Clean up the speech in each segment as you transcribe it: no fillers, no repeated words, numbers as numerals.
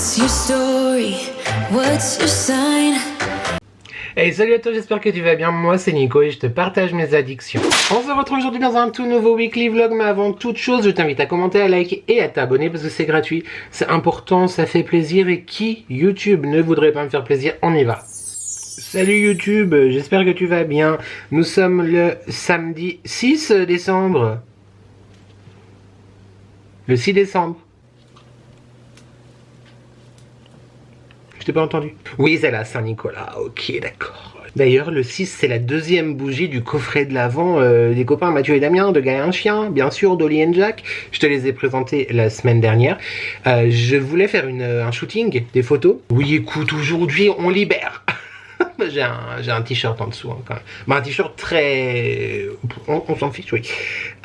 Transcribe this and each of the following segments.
What's your story? What's your sign? Hey, salut à toi, j'espère que tu vas bien. Moi c'est Nico et je te partage mes addictions. On se retrouve aujourd'hui dans un tout nouveau weekly vlog, mais avant toute chose je t'invite à commenter, à liker et à t'abonner parce que c'est gratuit, c'est important, ça fait plaisir. Et qui, YouTube, ne voudrait pas me faire plaisir? On y va. Salut YouTube, j'espère que tu vas bien. Nous sommes le samedi 6 décembre. Le 6 décembre. Je t'ai pas entendu. Oui, c'est la Saint-Nicolas, ok, d'accord. D'ailleurs, le 6, c'est la deuxième bougie du coffret de l'Avent des copains Mathieu et Damien, de Gaël un chien, bien sûr, d'Oli et Jack. Je te les ai présentés la semaine dernière. Je voulais faire un shooting, des photos. Oui, écoute, aujourd'hui, on libère. J'ai un t-shirt en dessous, hein, quand même. Bah, un t-shirt très... On s'en fiche, oui.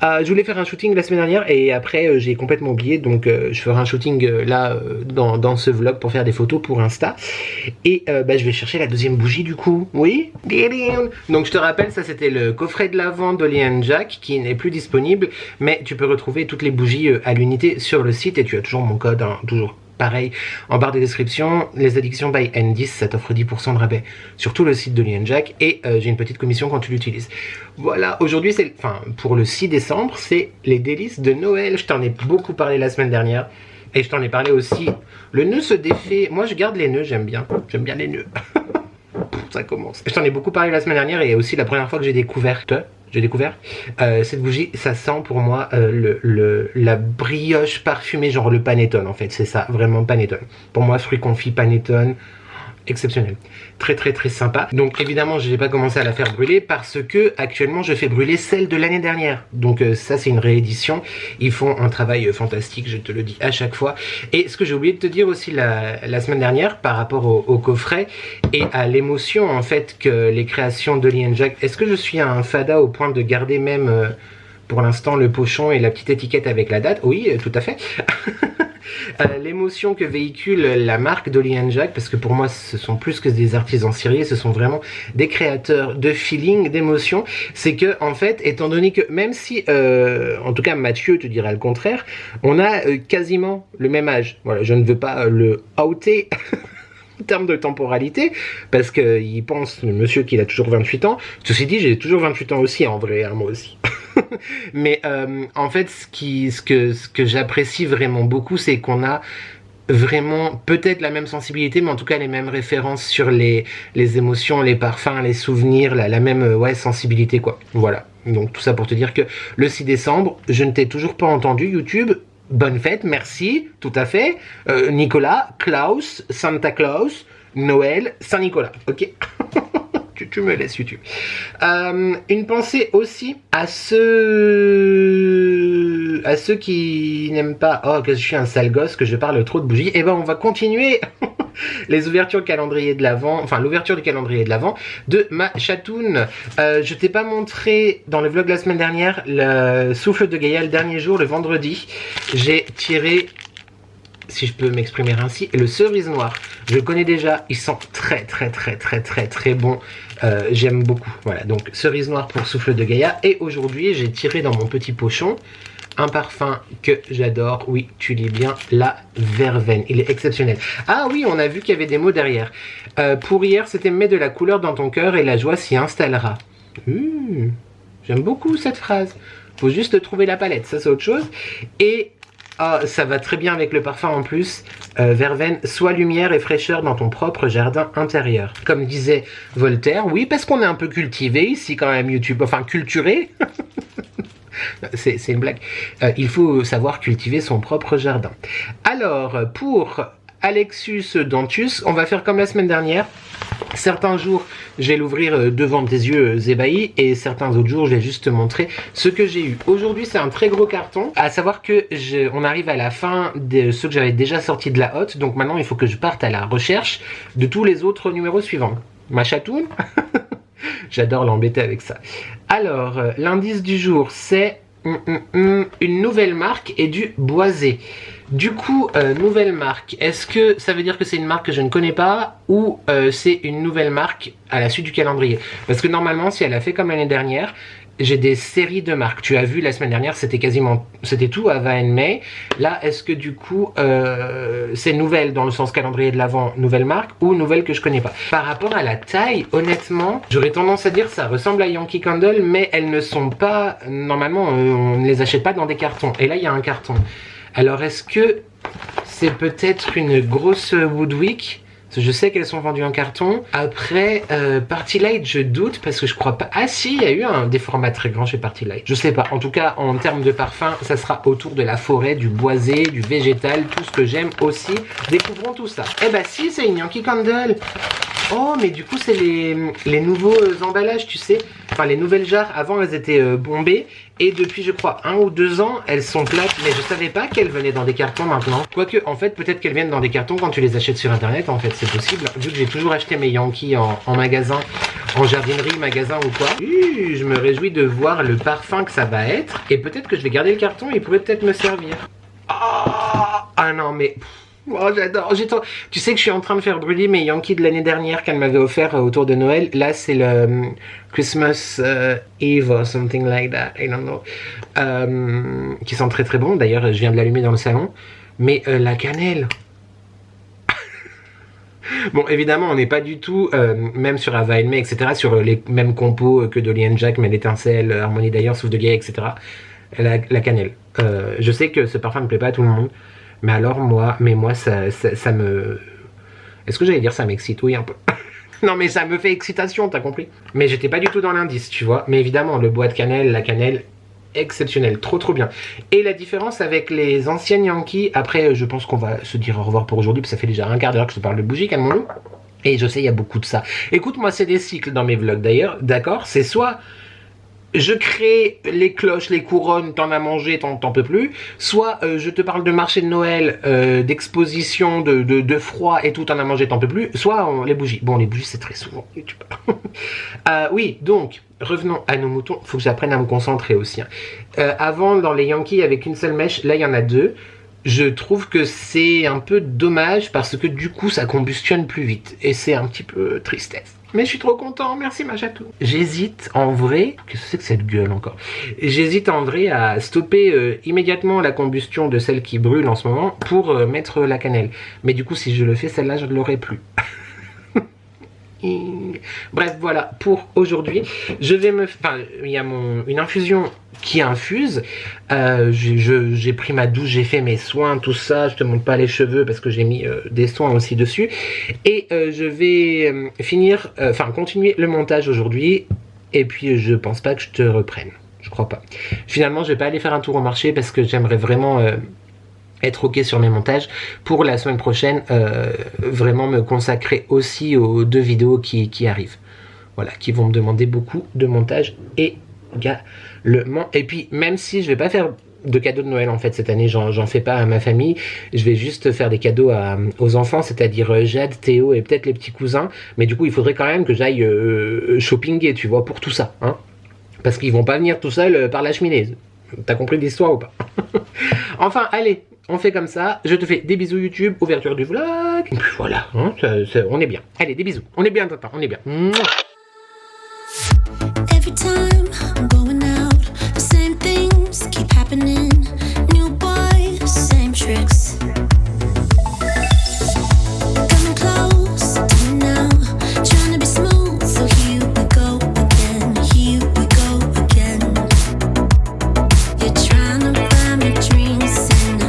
Je voulais faire un shooting la semaine dernière et après j'ai complètement oublié. Donc je ferai un shooting là dans ce vlog pour faire des photos pour Insta. Et je vais chercher la deuxième bougie du coup. Oui. Donc je te rappelle, ça c'était le coffret de l'Avent d'Oli & Jack qui n'est plus disponible. Mais tu peux retrouver toutes les bougies à l'unité sur le site et tu as toujours mon code, hein, toujours. Pareil, en barre de description, les addictions by N10, ça t'offre 10% de rabais sur tout le site de Oli & Jack et j'ai une petite commission quand tu l'utilises. Voilà, aujourd'hui, pour le 6 décembre, c'est les délices de Noël. Je t'en ai beaucoup parlé la semaine dernière et je t'en ai parlé aussi. Le nœud se défait. Moi, je garde les nœuds, j'aime bien les nœuds. Ça commence. Je t'en ai beaucoup parlé la semaine dernière et aussi la première fois que j'ai découvert cette bougie. Ça sent pour moi la brioche parfumée, genre le panettone en fait, c'est ça, vraiment panettone. Pour moi, fruits confits panettone, exceptionnel, très très très sympa. Donc évidemment je n'ai pas commencé à la faire brûler parce que actuellement je fais brûler celle de l'année dernière. Donc ça c'est une réédition, ils font un travail fantastique, je te le dis à chaque fois. Et ce que j'ai oublié de te dire aussi la semaine dernière par rapport au coffret et à l'émotion en fait que les créations d'Oli & Jack, est-ce que je suis un fada au point de garder même pour l'instant le pochon et la petite étiquette avec la date? Oui, tout à fait. L'émotion que véhicule la marque d'Oli & Jack, parce que pour moi ce sont plus que des artisans ciriers, ce sont vraiment des créateurs de feeling, d'émotion. C'est que en fait, étant donné que même si en tout cas Mathieu te dira le contraire, on a quasiment le même âge. Voilà, je ne veux pas le outer en termes de temporalité, parce qu'il pense, le monsieur, qu'il a toujours 28 ans. Ceci dit, j'ai toujours 28 ans aussi, en vrai, hein, moi aussi. Mais en fait, ce que j'apprécie vraiment beaucoup, c'est qu'on a vraiment peut-être la même sensibilité, mais en tout cas les mêmes références sur les émotions, les parfums, les souvenirs, la même sensibilité, quoi. Voilà. Donc tout ça pour te dire que le 6 décembre, je ne t'ai toujours pas entendu, YouTube. Bonne fête, merci, tout à fait. Nicolas, Klaus, Santa Claus, Noël, Saint-Nicolas, ok. tu me laisses YouTube. Une pensée aussi à ceux qui n'aiment pas, oh que je suis un sale gosse, que je parle trop de bougies. Et ben on va continuer les ouvertures calendrier de l'Avent, enfin l'ouverture du calendrier de l'Avent de ma chatoune. Je t'ai pas montré dans le vlog la semaine dernière le souffle de Gaïa le dernier jour, le vendredi. J'ai tiré, si je peux m'exprimer ainsi, le cerise noir. Je le connais déjà, il sent très très très très très très bon. J'aime beaucoup. Voilà, donc cerise noire pour souffle de Gaïa. Et aujourd'hui, j'ai tiré dans mon petit pochon un parfum que j'adore, oui, tu lis bien, la verveine. Il est exceptionnel. Ah oui, on a vu qu'il y avait des mots derrière. Pour hier, c'était mets de la couleur dans ton cœur et la joie s'y installera. J'aime beaucoup cette phrase. Faut juste trouver la palette, ça c'est autre chose. Et ça va très bien avec le parfum en plus. Verveine, sois lumière et fraîcheur dans ton propre jardin intérieur. Comme disait Voltaire, oui, parce qu'on est un peu cultivé ici quand même, YouTube, enfin culturé. C'est une blague. Il faut savoir cultiver son propre jardin. Alors, pour Alexus Dantus, on va faire comme la semaine dernière. Certains jours, je vais l'ouvrir devant tes yeux ébahis et certains autres jours, je vais juste te montrer ce que j'ai eu. Aujourd'hui, c'est un très gros carton. À savoir que on arrive à la fin de ceux que j'avais déjà sortis de la hotte. Donc maintenant, il faut que je parte à la recherche de tous les autres numéros suivants. Ma chatoune. J'adore l'embêter avec ça. Alors, l'indice du jour, c'est une nouvelle marque et du boisé. Du coup, nouvelle marque. Est-ce que ça veut dire que c'est une marque que je ne connais pas ou c'est une nouvelle marque à la suite du calendrier? Parce que normalement, si elle a fait comme l'année dernière, j'ai des séries de marques. Tu as vu la semaine dernière, c'était tout Ava and May. Là, est-ce que du coup, c'est nouvelle dans le sens calendrier de l'avant, nouvelle marque ou nouvelle que je connais pas? Par rapport à la taille, honnêtement, j'aurais tendance à dire ça ressemble à Yankee Candle, mais elles ne sont pas, normalement, on ne les achète pas dans des cartons. Et là, il y a un carton. Alors, est-ce que c'est peut-être une grosse Woodwick? Je sais qu'elles sont vendues en carton. Après, Party Light, je doute parce que je crois pas... Ah si, il y a eu des formats très grands chez Party Light. Je sais pas. En tout cas, en termes de parfum, ça sera autour de la forêt, du boisé, du végétal, tout ce que j'aime aussi. Découvrons tout ça. Eh bah si, c'est une Yankee Candle. Oh, mais du coup, c'est les nouveaux emballages, tu sais. Enfin, les nouvelles jarres. Avant, elles étaient bombées. Et depuis, je crois, 1 ou 2 ans, elles sont plates. Mais je savais pas qu'elles venaient dans des cartons maintenant. Quoique, en fait, peut-être qu'elles viennent dans des cartons quand tu les achètes sur Internet. En fait, c'est possible. Vu que j'ai toujours acheté mes Yankees en magasin, en jardinerie, magasin ou quoi. Je me réjouis de voir le parfum que ça va être. Et peut-être que je vais garder le carton. Il pourrait peut-être me servir. Ah non, mais... Oh, j'adore. Tu sais que je suis en train de faire brûler mes Yankees de l'année dernière qu'elle m'avait offert autour de Noël. Là, c'est le Christmas Eve or something like that. I don't know. Qui sent très très bon. D'ailleurs, je viens de l'allumer dans le salon. Mais la cannelle. Bon, évidemment, on n'est pas du tout, même sur Ava and May, etc., sur les mêmes compos que Dolly & Jack, mais l'étincelle, Harmonie d'ailleurs, Souffle de Guerre, etc. La cannelle. Je sais que ce parfum ne plaît pas à tout le monde. Mais alors moi ça me... Est-ce que j'allais dire ça m'excite? Oui, un peu. Non mais ça me fait excitation, t'as compris? Mais j'étais pas du tout dans l'indice, tu vois. Mais évidemment, le bois de cannelle, la cannelle, exceptionnel, trop bien. Et la différence avec les anciennes Yankees, après je pense qu'on va se dire au revoir pour aujourd'hui, parce que ça fait déjà un quart d'heure que je te parle de bougies, calmons-nous. Et je sais, il y a beaucoup de ça. Écoute, moi c'est des cycles dans mes vlogs d'ailleurs, d'accord? C'est soit... je crée les cloches, les couronnes, t'en as mangé, t'en peux plus. Soit je te parle de marché de Noël, d'exposition, de froid et tout, t'en as mangé, t'en peux plus. Soit les bougies. Bon, les bougies, c'est très souvent YouTube. Oui, donc, revenons à nos moutons. Faut que j'apprenne à me concentrer aussi. Hein. Avant, dans les Yankees, avec une seule mèche, là, il y en a deux. Je trouve que c'est un peu dommage parce que du coup, ça combustionne plus vite. Et c'est un petit peu tristesse. Mais je suis trop content, merci ma chatou. J'hésite en vrai, qu'est-ce que c'est que cette gueule encore? J'hésite en vrai à stopper immédiatement la combustion de celle qui brûle en ce moment pour mettre la cannelle. Mais du coup si je le fais, celle-là je ne l'aurai plus. Bref, voilà pour aujourd'hui. Je vais me... Enfin, il y a une infusion qui infuse. J'ai pris ma douche, j'ai fait mes soins, tout ça. Je te montre pas les cheveux parce que j'ai mis des soins aussi dessus. Et je vais finir, continuer le montage aujourd'hui. Et puis je pense pas que je te reprenne. Je crois pas. Finalement, je vais pas aller faire un tour au marché parce que j'aimerais vraiment... être ok sur mes montages pour la semaine prochaine, vraiment me consacrer aussi aux 2 vidéos qui arrivent, voilà, qui vont me demander beaucoup de montage également. Et puis même si je vais pas faire de cadeaux de Noël en fait cette année, j'en fais pas à ma famille, je vais juste faire des cadeaux aux enfants, c'est-à-dire Jade, Théo et peut-être les petits cousins, mais du coup il faudrait quand même que j'aille shoppinguer, tu vois, pour tout ça, hein, parce qu'ils vont pas venir tout seuls par la cheminée. T'as compris l'histoire ou pas? Enfin, allez, on fait comme ça. Je te fais des bisous YouTube, ouverture du vlog. Et puis voilà, hein, on est bien. Allez, des bisous. On est bien, Tintin, on est bien. Every time I'm going out, the same things keep happening. New boy, same tricks. Coming close to me now, trying to be smooth. So here we go again, here we go again. You're trying to buy me drinks and I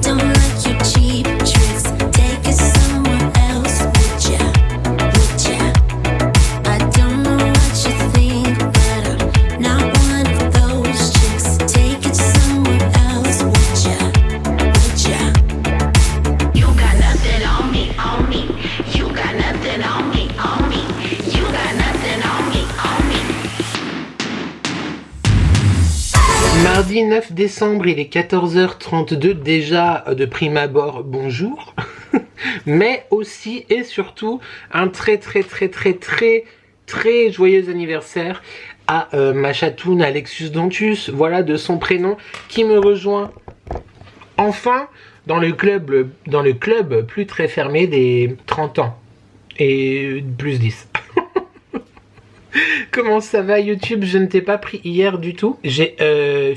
don't like your cheap tricks. Take it somewhere else, would ya? Would ya? I don't know what you think, but I'm not one of those chicks. Take it somewhere else, would ya? Would ya? You got nothing on me, on me. You got nothing on me, on me. You got nothing on me, on me. Mardi 9 décembre, il est 14h32, déjà de prime abord, bonjour. Mais aussi et surtout un très joyeux anniversaire à ma chatoune Alexus Dantus, voilà de son prénom, qui me rejoint enfin dans le club plus très fermé des 30 ans. Et plus 10. Comment ça va YouTube? Je ne t'ai pas pris hier du tout. J'ai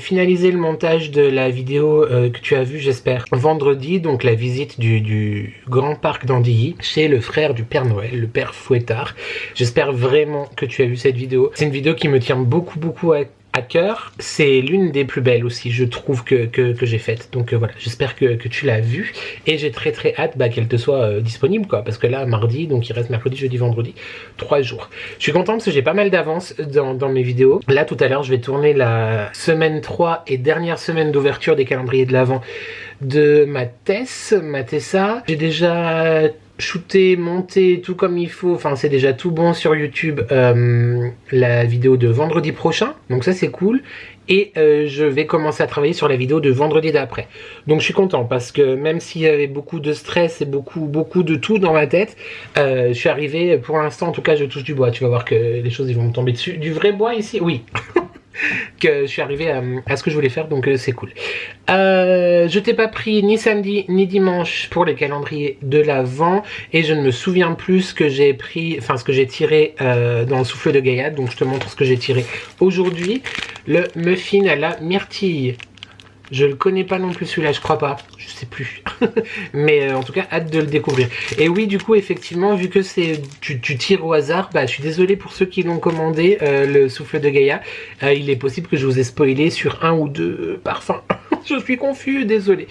finalisé le montage de la vidéo que tu as vue, j'espère, vendredi, donc la visite du grand parc d'Andilly chez le frère du Père Noël, le Père Fouettard. J'espère vraiment que tu as vu cette vidéo. C'est une vidéo qui me tient beaucoup à cœur. C'est l'une des plus belles aussi, je trouve, que j'ai faite. Donc voilà, j'espère que tu l'as vue. Et j'ai très hâte qu'elle te soit disponible, quoi. Parce que là, mardi, donc il reste mercredi, jeudi, vendredi, 3 jours. Je suis content parce que j'ai pas mal d'avance dans mes vidéos. Là, tout à l'heure, je vais tourner la semaine 3 et dernière semaine d'ouverture des calendriers de l'Avent de Matessa. J'ai déjà shooté, monté, tout comme il faut, enfin c'est déjà tout bon sur YouTube, la vidéo de vendredi prochain, donc ça c'est cool, et je vais commencer à travailler sur la vidéo de vendredi d'après. Donc je suis content parce que même s'il y avait beaucoup de stress et beaucoup de tout dans ma tête, je suis arrivé, pour l'instant en tout cas je touche du bois, tu vas voir que les choses ils vont me tomber dessus. Du vrai bois ici, oui. Que je suis arrivé à ce que je voulais faire, donc c'est cool. Je t'ai pas pris ni samedi ni dimanche pour les calendriers de l'Avent et je ne me souviens plus ce que j'ai pris, enfin ce que j'ai tiré dans le souffle de Gaïade, donc je te montre ce que j'ai tiré aujourd'hui. Le muffin à la myrtille. Je le connais pas non plus celui-là, je crois pas, je sais plus. Mais en tout cas, hâte de le découvrir. Et oui, du coup, effectivement, vu que c'est tu tires au hasard, je suis désolé pour ceux qui l'ont commandé, le souffle de Gaïa. Il est possible que je vous ai spoilé sur 1 ou 2 parfums. Je suis confus, désolé.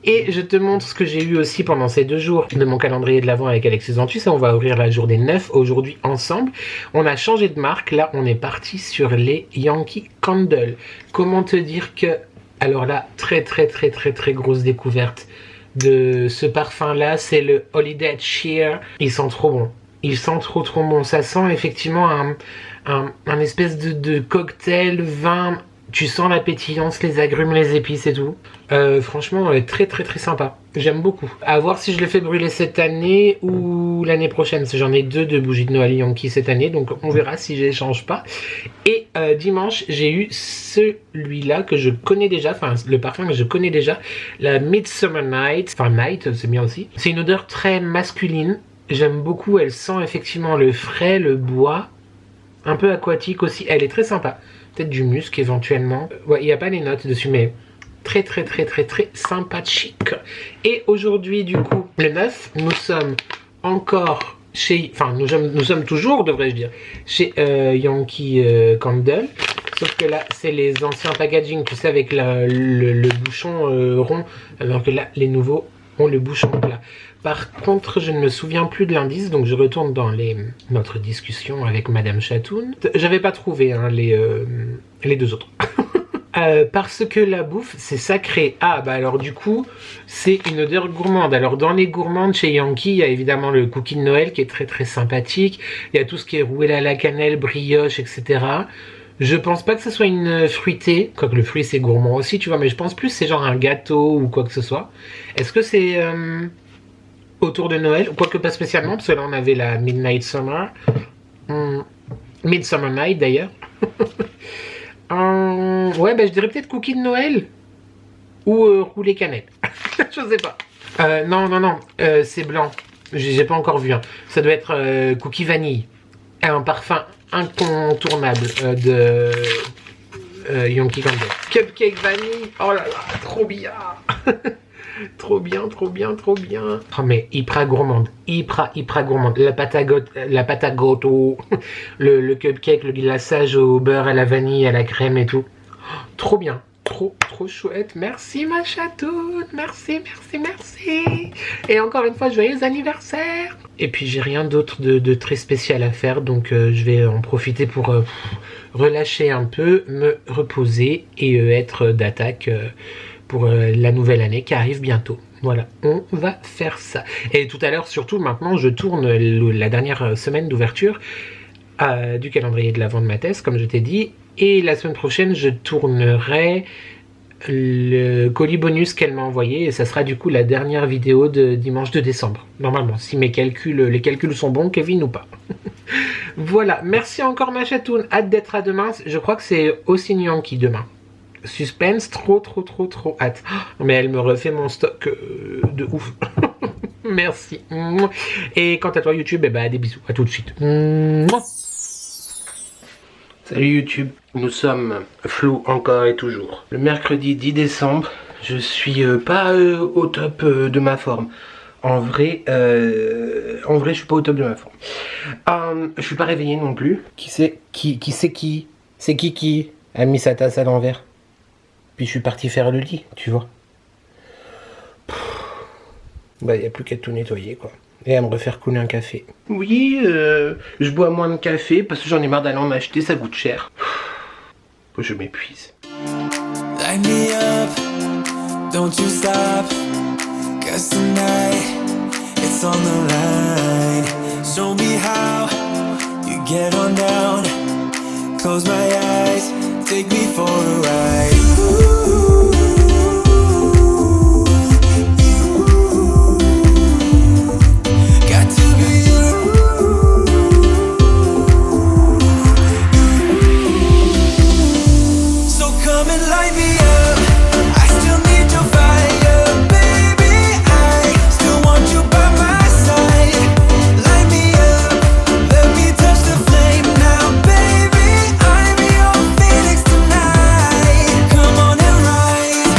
Et je te montre ce que j'ai eu aussi pendant ces 2 jours de mon calendrier de l'Avent avec Alexis Ventus. Ça, on va ouvrir la journée 9 aujourd'hui ensemble. On a changé de marque, là, on est parti sur les Yankee Candle. Comment te dire que... Alors là, très grosse découverte de ce parfum-là, c'est le Holiday Cheer. Il sent trop bon. Il sent trop bon. Ça sent effectivement un espèce de cocktail, vin. Tu sens la pétillance, les agrumes, les épices et tout. Franchement, très sympa. J'aime beaucoup. À voir si je le fais brûler cette année ou l'année prochaine. Parce que j'en ai 2 de bougies de Noël Yankee cette année. Donc on verra si je les change pas. Et dimanche, j'ai eu celui-là que je connais déjà. Enfin, le parfum que je connais déjà. La Midsummer Night. Enfin, Night, c'est bien aussi. C'est une odeur très masculine. J'aime beaucoup. Elle sent effectivement le frais, le bois. Un peu aquatique aussi. Elle est très sympa. Peut-être du musc éventuellement. Ouais, il n'y a pas les notes dessus, mais très sympathique. Et aujourd'hui, du coup, le 9, nous sommes encore chez... Enfin, nous sommes toujours, devrais-je dire, chez Yankee Candle. Sauf que là, c'est les anciens packaging, tu sais, avec le bouchon rond. Alors que là, les nouveaux ont le bouchon plat. Par contre, je ne me souviens plus de l'indice, donc je retourne dans notre discussion avec Madame Chatoun. J'avais pas trouvé les 2 autres. Parce que la bouffe, c'est sacré. Ah, alors du coup, c'est une odeur gourmande. Alors dans les gourmandes, chez Yankee, il y a évidemment le cookie de Noël qui est très sympathique. Il y a tout ce qui est roué à la cannelle, brioche, etc. Je pense pas que ce soit une fruitée, quoique le fruit c'est gourmand aussi, tu vois, mais je pense plus c'est genre un gâteau ou quoi que ce soit. Est-ce que c'est... autour de Noël, quoique pas spécialement, parce que là on avait la Midnight Summer. Midsummer Night d'ailleurs. Ouais, je dirais peut-être cookie de Noël. Ou roulé cannelle. Je sais pas. Non, c'est blanc. J'ai pas encore vu. Ça doit être cookie vanille. Un parfum incontournable de Yankee Candle. Cupcake vanille. Oh là là, trop bien. Trop bien. Oh mais hyper gourmande. Hyper gourmande. La pâte à gâteau. Le cupcake, le glaçage au beurre, à la vanille, à la crème et tout. Oh, trop bien. Trop chouette. Merci ma chatoune. Merci. Et encore une fois, joyeux anniversaire. Et puis j'ai rien d'autre de très spécial à faire. Donc je vais en profiter pour relâcher un peu, me reposer et être d'attaque pour la nouvelle année qui arrive bientôt. Voilà, on va faire ça. Et tout à l'heure, surtout maintenant, je tourne la dernière semaine d'ouverture du calendrier de l'Avent de Matessa, comme je t'ai dit. Et la semaine prochaine, je tournerai le colis bonus qu'elle m'a envoyé. Et ça sera du coup la dernière vidéo de dimanche de décembre. Normalement, si les calculs sont bons, Kevin ou pas. Voilà, merci encore ma chatoune. Hâte d'être à demain. Je crois que c'est aussi Yankee demain. Suspense, trop hâte. Mais elle me refait mon stock de ouf. Merci. Et quant à toi YouTube, des bisous. À tout de suite. Salut YouTube. Nous sommes flous encore et toujours. Le mercredi 10 décembre, je suis pas au top de ma forme. En vrai, je suis pas au top de ma forme. Je suis pas réveillé non plus. C'est qui a mis sa tasse à l'envers. Puis je suis parti faire le lit, tu vois. Bah, y a plus qu'à tout nettoyer, quoi. Et à me refaire couler un café. Oui, je bois moins de café parce que j'en ai marre d'aller en m'acheter, ça coûte cher. Je m'épuise. Light me up, don't you stop, 'cause tonight it's on the line. Show me how you get on down. Close my eyes, take me for a ride. Ooh, got to be you. So come and light me up. I still need your fire, baby. I still want you by my side. Light me up, let me touch the flame now, baby. I'm your phoenix tonight. Come on and rise.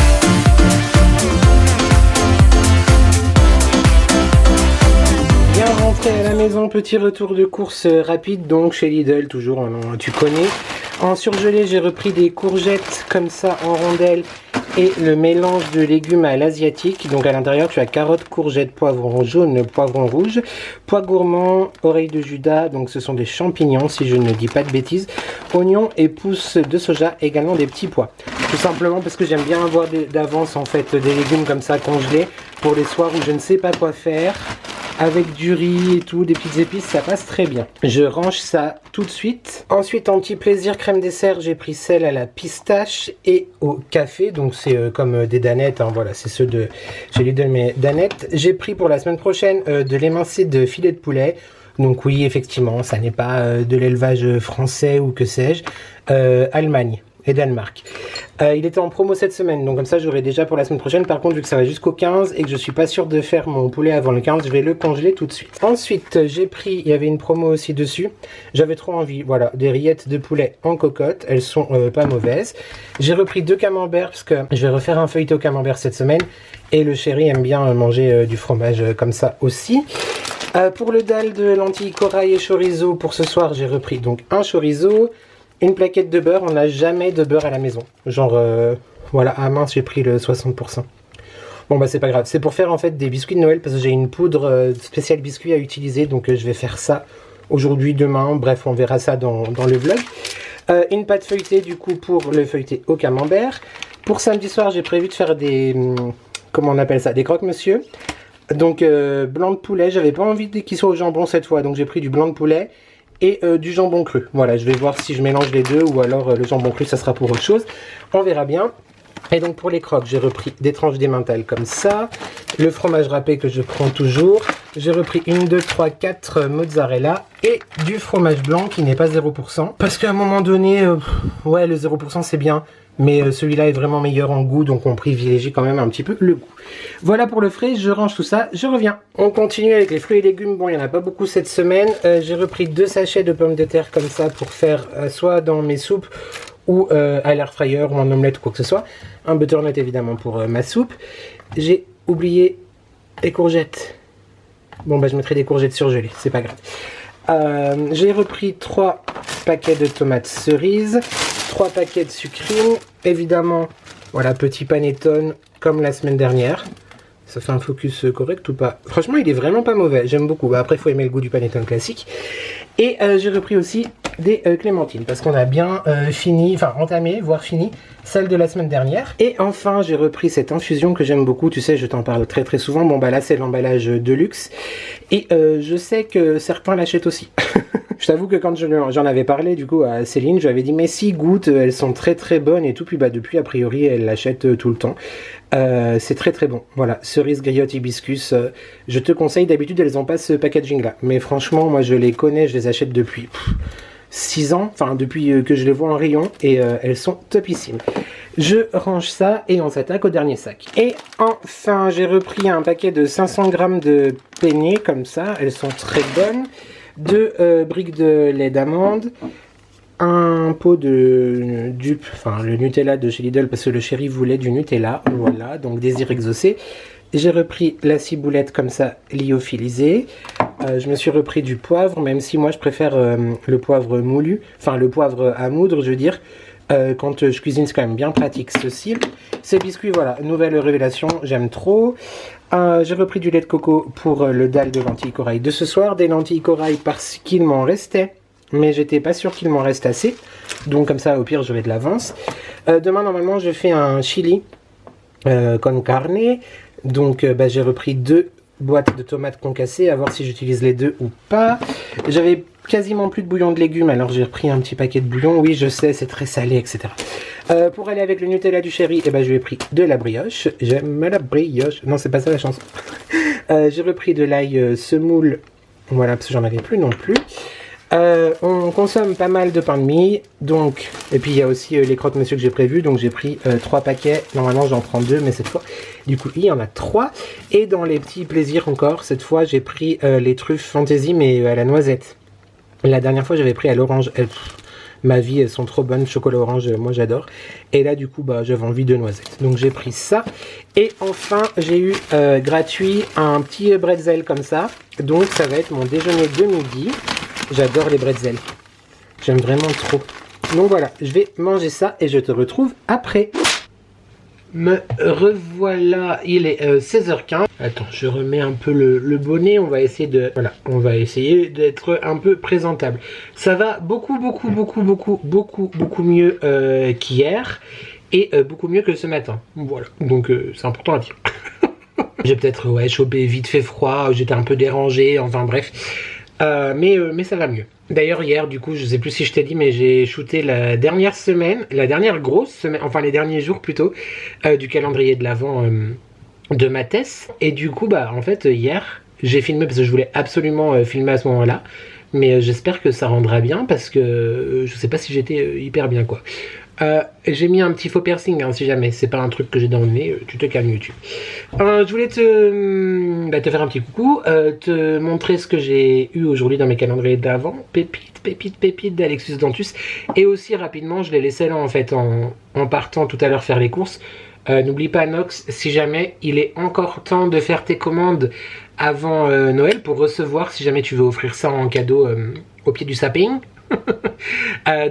Bien rentré à la maison, petit retour de course rapide, donc chez Lidl, toujours, tu connais. En surgelé, j'ai repris des courgettes comme ça en rondelles et le mélange de légumes à l'asiatique. Donc à l'intérieur, tu as carottes, courgettes, poivrons jaunes, poivrons rouges, pois gourmands, oreilles de Judas, donc ce sont des champignons si je ne dis pas de bêtises, oignons et pousses de soja, également des petits pois. Tout simplement parce que j'aime bien avoir d'avance en fait des légumes comme ça congelés pour les soirs où je ne sais pas quoi faire. Avec du riz et tout, des petites épices, ça passe très bien. Je range ça tout de suite. Ensuite, en petit plaisir crème dessert, j'ai pris celle à la pistache et au café. Donc c'est comme des danettes, hein, voilà, c'est ceux de chez Lidl, mes danettes. J'ai pris pour la semaine prochaine de l'émincé de filet de poulet. Donc oui, effectivement, ça n'est pas de l'élevage français ou que sais-je. Allemagne et Danemark. Il était en promo cette semaine, donc comme ça j'aurai déjà pour la semaine prochaine. Par contre, vu que ça va jusqu'au 15 et que je suis pas sûr de faire mon poulet avant le 15, je vais le congeler tout de suite. Ensuite, j'ai pris, il y avait une promo aussi dessus, j'avais trop envie, voilà, des rillettes de poulet en cocotte, elles sont pas mauvaises. J'ai repris 2 camemberts parce que je vais refaire un feuilleté au camembert cette semaine et le chéri aime bien manger du fromage comme ça aussi. Pour le dalle de lentilles corail et chorizo, pour ce soir, j'ai repris donc un chorizo, une plaquette de beurre. On n'a jamais de beurre à la maison. Genre, voilà, ah mince, j'ai pris le 60%. Bon bah c'est pas grave, c'est pour faire en fait des biscuits de Noël parce que j'ai une poudre spéciale biscuit à utiliser. Donc je vais faire ça aujourd'hui, demain, bref on verra ça dans le vlog. Une pâte feuilletée du coup pour le feuilleté au camembert. Pour samedi soir j'ai prévu de faire des, comment on appelle ça, des croque-monsieur. Donc blanc de poulet, j'avais pas envie qu'il soit au jambon cette fois, donc j'ai pris du blanc de poulet et du jambon cru. Voilà, je vais voir si je mélange les deux ou alors le jambon cru ça sera pour autre chose. On verra bien. Et donc pour les croques, j'ai repris des tranches d'emmental comme ça, le fromage râpé que je prends toujours, j'ai repris 1, 2, 3, 4 mozzarella et du fromage blanc qui n'est pas 0%. Parce qu'à un moment donné, ouais le 0% c'est bien, mais celui-là est vraiment meilleur en goût, donc on privilégie quand même un petit peu le goût. Voilà pour le frais, je range tout ça, je reviens. On continue avec les fruits et légumes, bon il n'y en a pas beaucoup cette semaine. J'ai repris 2 sachets de pommes de terre comme ça pour faire soit dans mes soupes, ou à l'air fryer ou en omelette ou quoi que ce soit. Un butternut évidemment pour ma soupe. J'ai oublié les courgettes. Bon bah je mettrai des courgettes surgelées, c'est pas grave. J'ai repris 3 paquets de tomates cerises, 3 paquets de sucrines, évidemment, voilà, petit panettone comme la semaine dernière. Ça fait un focus correct ou pas? Franchement il est vraiment pas mauvais, j'aime beaucoup. Bah, après il faut aimer le goût du panettone classique. Et j'ai repris aussi des clémentines parce qu'on a bien fini, enfin entamé, voire fini, celle de la semaine dernière. Et enfin j'ai repris cette infusion que j'aime beaucoup, tu sais je t'en parle très très souvent. Bon bah là c'est l'emballage de luxe et je sais que certains l'achètent aussi. Je t'avoue que quand j'en avais parlé du coup à Céline, je lui avais dit mais si goûte, elles sont très très bonnes et tout. Puis bah depuis a priori elle l'achète tout le temps. C'est très très bon. Voilà, cerise griotte hibiscus. Je te conseille, d'habitude elles ont pas ce packaging là. Mais franchement moi je les connais, je les achète depuis 6 ans. Enfin depuis que je les vois en rayon et elles sont topissimes. Je range ça et on s'attaque au dernier sac. Et enfin, j'ai repris un paquet de 500 grammes de peinées comme ça. Elles sont très bonnes. 2 briques de lait d'amande. Un pot de dupe, enfin le Nutella de chez Lidl parce que le chéri voulait du Nutella. Voilà, donc désir exaucé. J'ai repris la ciboulette comme ça, lyophilisée. Je me suis repris du poivre, même si moi je préfère le poivre moulu, enfin le poivre à moudre, je veux dire. Quand je cuisine, c'est quand même bien pratique ceci. Ces biscuits, voilà, nouvelle révélation, j'aime trop. J'ai repris du lait de coco pour le dalle de lentilles corail de ce soir. Des lentilles corail parce qu'il m'en restait, mais j'étais pas sûr qu'il m'en reste assez. Donc comme ça, au pire, j'aurai de l'avance. Demain, normalement, je fais un chili con carne. Donc j'ai repris 2 boîtes de tomates concassées, à voir si j'utilise les 2 ou pas. J'avais quasiment plus de bouillon de légumes, alors j'ai repris un petit paquet de bouillon. Oui, je sais, c'est très salé, etc. Pour aller avec le Nutella du chéri, je lui ai pris de la brioche. J'aime la brioche. Non, c'est pas ça la chanson. J'ai repris de l'ail semoule. Voilà, parce que j'en avais plus non plus. On consomme pas mal de pain de mie, donc, et puis il y a aussi les croque-monsieur que j'ai prévus, donc j'ai pris 3 paquets, normalement j'en prends 2, mais cette fois, du coup il y en a 3, et dans les petits plaisirs encore, cette fois j'ai pris les truffes fantaisie, mais à la noisette. La dernière fois j'avais pris à l'orange, ma vie elles sont trop bonnes, chocolat orange, moi j'adore, et là du coup j'avais envie de noisettes, donc j'ai pris ça, et enfin j'ai eu gratuit un petit bretzel comme ça, donc ça va être mon déjeuner de midi. J'adore les bretzels. J'aime vraiment trop. Donc voilà, je vais manger ça et je te retrouve après. Me revoilà, il est 16h15. Attends, je remets un peu le bonnet. On va essayer de... Voilà, on va essayer d'être un peu présentable. Ça va beaucoup mieux qu'hier. Et beaucoup mieux que ce matin. Voilà, donc c'est important à dire. J'ai peut-être chopé vite fait froid, j'étais un peu dérangé, enfin bref. Mais ça va mieux. D'ailleurs hier du coup je sais plus si je t'ai dit mais j'ai shooté la dernière grosse semaine, enfin les derniers jours plutôt du calendrier de l'Avent de ma thèse. Et du coup en fait hier j'ai filmé parce que je voulais absolument filmer à ce moment là. Mais j'espère que ça rendra bien parce que je sais pas si j'étais hyper bien quoi. J'ai mis un petit faux piercing hein, si jamais c'est pas un truc que j'ai dans le nez, tu te calmes YouTube. Je voulais te faire un petit coucou, te montrer ce que j'ai eu aujourd'hui dans mes calendriers d'avant, pépite d'Alexus Dentus, et aussi rapidement je l'ai laissé là en fait en partant tout à l'heure faire les courses. N'oublie pas Nox, si jamais il est encore temps de faire tes commandes avant Noël pour recevoir si jamais tu veux offrir ça en cadeau au pied du sapin.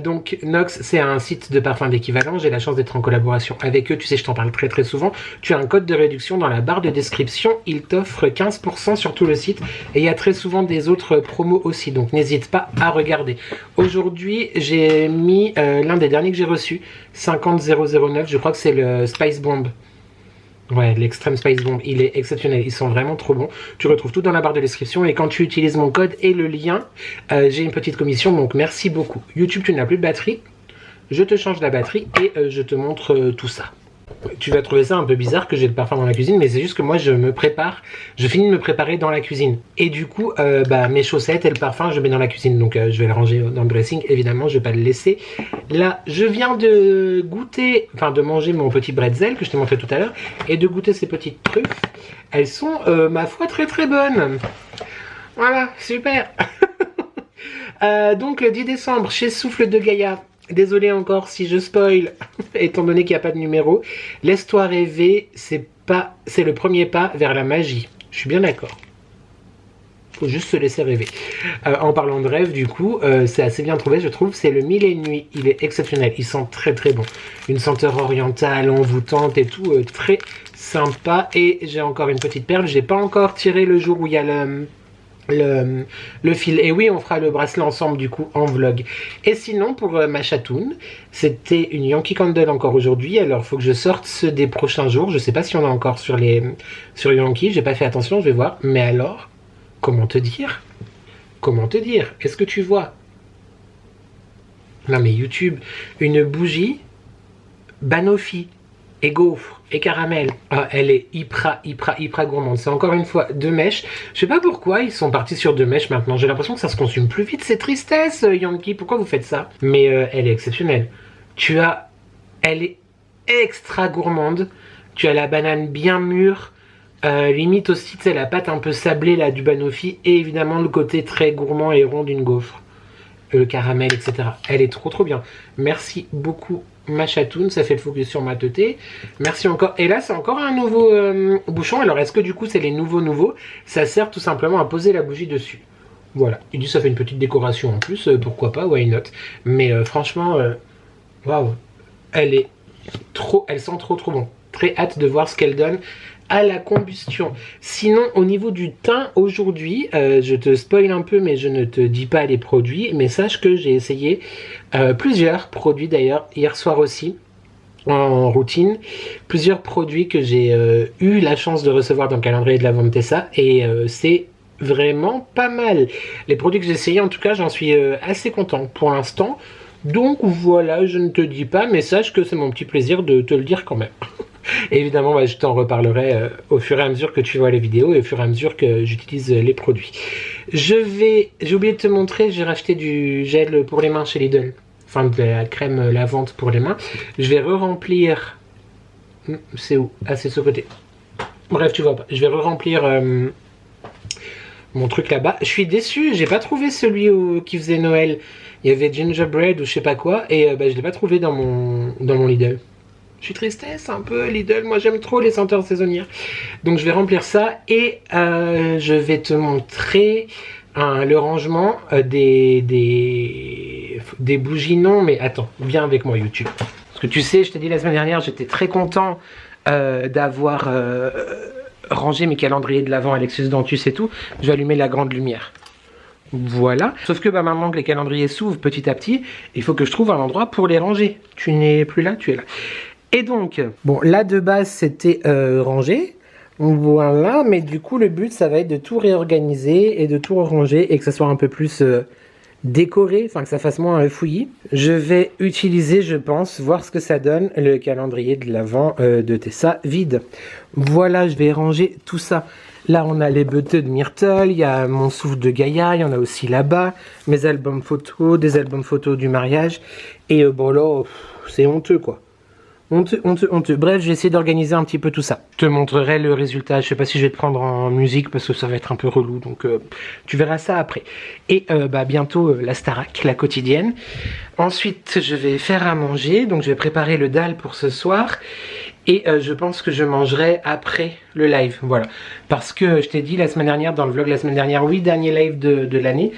Donc Nox c'est un site de parfum d'équivalent, j'ai la chance d'être en collaboration avec eux, tu sais je t'en parle très souvent. Tu as un code de réduction dans la barre de description, ils t'offrent 15% sur tout le site et il y a très souvent des autres promos aussi, donc n'hésite pas à regarder. Aujourd'hui j'ai mis l'un des derniers que j'ai reçu, 50009, je crois que c'est le Spice Bomb. Ouais, l'Extreme Spice Bomb, il est exceptionnel, ils sont vraiment trop bons. Tu retrouves tout dans la barre de description et quand tu utilises mon code et le lien, j'ai une petite commission, donc merci beaucoup. YouTube, tu n'as plus de batterie, je te change la batterie et je te montre tout ça. Tu vas trouver ça un peu bizarre que j'ai le parfum dans la cuisine, mais c'est juste que moi je finis de me préparer dans la cuisine. Et du coup, mes chaussettes et le parfum, je mets dans la cuisine, donc je vais le ranger dans le dressing, évidemment, je vais pas le laisser. Là, je viens de goûter, enfin de manger mon petit bretzel que je t'ai montré tout à l'heure, et de goûter ces petites truffes. Elles sont, ma foi, très bonnes. Voilà, super. Donc le 10 décembre, chez Souffle de Gaïa. Désolé encore si je spoil, étant donné qu'il n'y a pas de numéro. Laisse-toi rêver, c'est le premier pas vers la magie. Je suis bien d'accord. Faut juste se laisser rêver. En parlant de rêve, du coup, c'est assez bien trouvé, je trouve. C'est le 1000 et une nuits. Il est exceptionnel. Il sent très bon. Une senteur orientale, envoûtante et tout, très sympa. Et j'ai encore une petite perle. J'ai pas encore tiré le jour où il y a le fil. Et oui, on fera le bracelet ensemble du coup en vlog. Et sinon pour ma chatoune, c'était une Yankee Candle encore aujourd'hui. Alors faut que je sorte ceux des prochains jours. Je sais pas si on a encore sur Yankee, j'ai pas fait attention, je vais voir. Mais alors, comment te dire? Est-ce que tu vois? Non mais YouTube, une bougie Banoffee et gaufre et caramel. Ah, elle est hyper gourmande. C'est encore une fois 2 mèches. Je sais pas pourquoi ils sont partis sur 2 mèches maintenant. J'ai l'impression que ça se consume plus vite. C'est tristesse, Yankee. Pourquoi vous faites ça? Mais elle est exceptionnelle. Elle est extra gourmande. Tu as la banane bien mûre, limite aussi, tu sais, la pâte un peu sablée là du banoffee, et évidemment le côté très gourmand et rond d'une gaufre. Le caramel, etc. Elle est trop bien. Merci beaucoup ma chatoune, ça fait le focus sur ma teuté. Merci encore. Et là c'est encore un nouveau bouchon. Alors est-ce que du coup c'est les nouveaux? Ça sert tout simplement à poser la bougie dessus. Voilà. Il dit ça fait une petite décoration en plus, pourquoi pas, why not. Mais franchement, waouh, elle sent trop bon. Très hâte de voir ce qu'elle donne à la combustion. Sinon, au niveau du teint, aujourd'hui, je te spoil un peu, mais je ne te dis pas les produits, mais sache que j'ai essayé plusieurs produits d'ailleurs, hier soir aussi, en routine, plusieurs produits que j'ai eu la chance de recevoir dans le calendrier de l'Avent de Tessa, et c'est vraiment pas mal. Les produits que j'ai essayés, en tout cas, j'en suis assez content pour l'instant. Donc voilà, je ne te dis pas, mais sache que c'est mon petit plaisir de te le dire quand même. Et évidemment, je t'en reparlerai au fur et à mesure que tu vois les vidéos et au fur et à mesure que j'utilise les produits. J'ai oublié de te montrer, j'ai racheté du gel pour les mains chez Lidl. Enfin, de la crème lavante pour les mains. Je vais re-remplir... C'est où? Ah, c'est de ce côté. Bref, tu vois pas. Je vais re-remplir mon truc là-bas. Je suis déçu, j'ai pas trouvé celui qui faisait Noël. Il y avait gingerbread ou je sais pas quoi. Et je l'ai pas trouvé dans mon Lidl. Je suis tristesse un peu, Lidl, moi j'aime trop les senteurs saisonnières. Donc je vais remplir ça et je vais te montrer le rangement des bougies. Non mais attends, viens avec moi YouTube. Parce que tu sais, je t'ai dit la semaine dernière, j'étais très content d'avoir rangé mes calendriers de l'Avent avec Lexus Dentus et tout. Je vais allumer la grande lumière. Voilà. Sauf que maintenant que les calendriers s'ouvrent petit à petit, il faut que je trouve un endroit pour les ranger. Tu n'es plus là, tu es là. Et donc, bon, là de base c'était rangé, voilà, mais du coup le but ça va être de tout réorganiser et de tout ranger et que ça soit un peu plus décoré, enfin que ça fasse moins fouillis. Je vais utiliser, je pense, voir ce que ça donne, le calendrier de l'Avent de Tessa vide. Voilà, je vais ranger tout ça. Là on a les beuteux de Myrtle, il y a mon souffle de Gaïa, il y en a aussi là-bas, mes albums photos, des albums photos du mariage, et bon là, c'est honteux quoi. Honteux. Bref, je vais essayer d'organiser un petit peu tout ça. Je te montrerai le résultat. Je sais pas si je vais te prendre en musique parce que ça va être un peu relou. Donc tu verras ça après. Et bientôt la Starac, la quotidienne. Ensuite, je vais faire à manger. Donc je vais préparer le dalle pour ce soir. Et je pense que je mangerai après le live. Voilà. Parce que je t'ai dit la semaine dernière, dans le vlog la semaine dernière, oui, dernier live de l'année.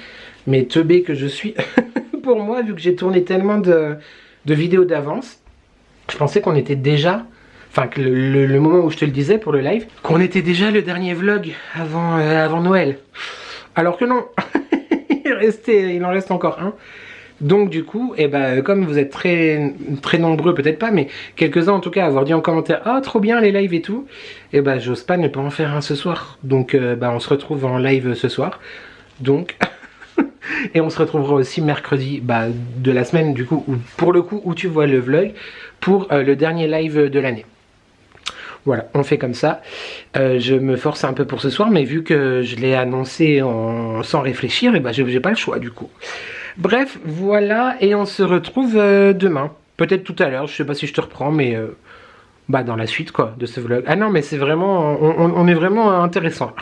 Mais teubé que je suis pour moi, vu que j'ai tourné tellement de vidéos d'avance. Je pensais qu'on était déjà, enfin que le moment où je te le disais pour le live, qu'on était déjà le dernier vlog avant Noël. Alors que non, il en reste encore un. Donc du coup, comme vous êtes très nombreux, peut-être pas, mais quelques-uns en tout cas à avoir dit en commentaire « Ah, trop bien les lives et tout », j'ose pas ne pas en faire un ce soir. Donc on se retrouve en live ce soir. Donc... Et on se retrouvera aussi mercredi de la semaine du coup, pour le coup où tu vois le vlog, pour le dernier live de l'année. Voilà, on fait comme ça. Je me force un peu pour ce soir, mais vu que je l'ai annoncé sans réfléchir, j'ai pas le choix du coup. Bref, voilà, et on se retrouve demain. Peut-être tout à l'heure, je sais pas si je te reprends, mais... dans la suite quoi de ce vlog. Ah non mais c'est vraiment, on est vraiment intéressant.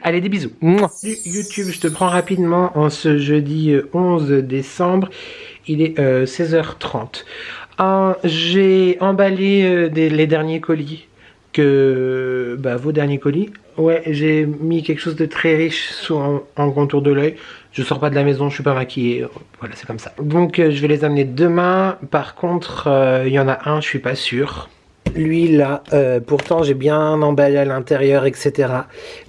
Allez, des bisous. Salut YouTube, je te prends rapidement en ce jeudi 11 décembre. Il est 16h30. J'ai emballé les derniers colis. Vos derniers colis. Ouais, j'ai mis quelque chose de très riche en contour de l'œil. Je sors pas de la maison, je suis pas maquillée. Voilà, c'est comme ça. Donc je vais les amener demain. Par contre, il y en a un, je suis pas sûr. Lui là, pourtant j'ai bien emballé à l'intérieur, etc.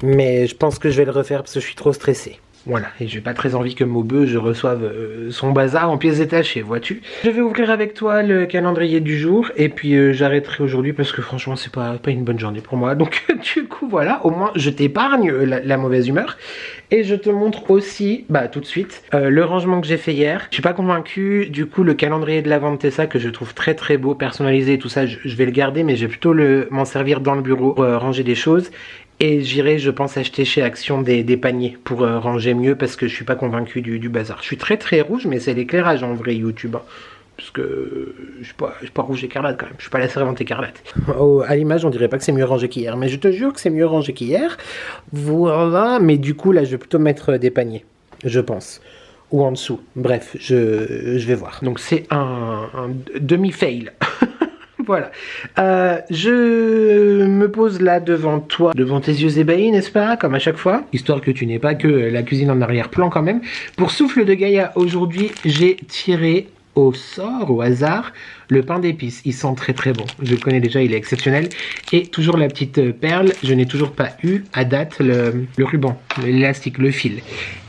Mais je pense que je vais le refaire parce que je suis trop stressé. Voilà, et j'ai pas très envie que Maubeu je reçoive son bazar en pièces détachées, vois-tu. Je vais ouvrir avec toi le calendrier du jour et puis j'arrêterai aujourd'hui parce que franchement c'est pas une bonne journée pour moi. Donc du coup voilà, au moins je t'épargne la mauvaise humeur. Et je te montre aussi, tout de suite, le rangement que j'ai fait hier. Je suis pas convaincu, du coup le calendrier de l'Avent de Tessa que je trouve très très beau, personnalisé et tout ça, je vais le garder mais je vais plutôt m'en servir dans le bureau pour ranger des choses. Et j'irai, je pense, acheter chez Action des paniers pour ranger mieux parce que je suis pas convaincu du bazar. Je suis très très rouge mais c'est l'éclairage en vrai YouTube. Parce que je suis pas rouge écarlate quand même, je suis pas la servante écarlate. Oh, à l'image, on dirait pas que c'est mieux rangé qu'hier, mais je te jure que c'est mieux rangé qu'hier. Voilà, mais du coup, là, je vais plutôt mettre des paniers, je pense. Ou en dessous. Bref, je vais voir. Donc, c'est un demi-fail. Voilà. Je me pose là devant toi, devant tes yeux ébahis, n'est-ce pas? Comme à chaque fois. Histoire que tu n'aies pas que la cuisine en arrière-plan quand même. Pour Souffle de Gaïa, aujourd'hui, j'ai tiré au sort, au hasard, le pain d'épices. Il sent très très bon. Je le connais déjà, il est exceptionnel. Et toujours la petite perle, je n'ai toujours pas eu à date le ruban, l'élastique, le fil.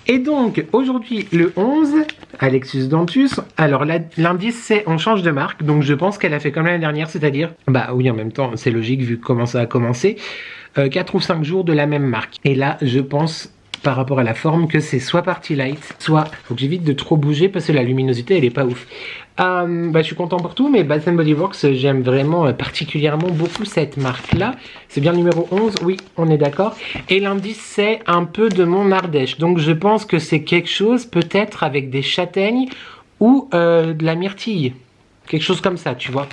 Et donc, aujourd'hui, le 11, Alexus Dantus. Alors, l'indice, c'est on change de marque. Donc, je pense qu'elle a fait comme l'année dernière, c'est-à-dire, bah oui, en même temps, c'est logique vu comment ça a commencé, 4 ou 5 jours de la même marque. Et là, je pense, par rapport à la forme, que c'est soit Party Light, soit, faut que j'évite de trop bouger parce que la luminosité, elle est pas ouf. Je suis content pour tout, mais Bath & Body Works, j'aime vraiment particulièrement beaucoup cette marque-là. C'est bien le numéro 11, oui, on est d'accord. Et l'indice, c'est un peu de mon Ardèche. Donc, je pense que c'est quelque chose, peut-être, avec des châtaignes ou de la myrtille. Quelque chose comme ça, tu vois.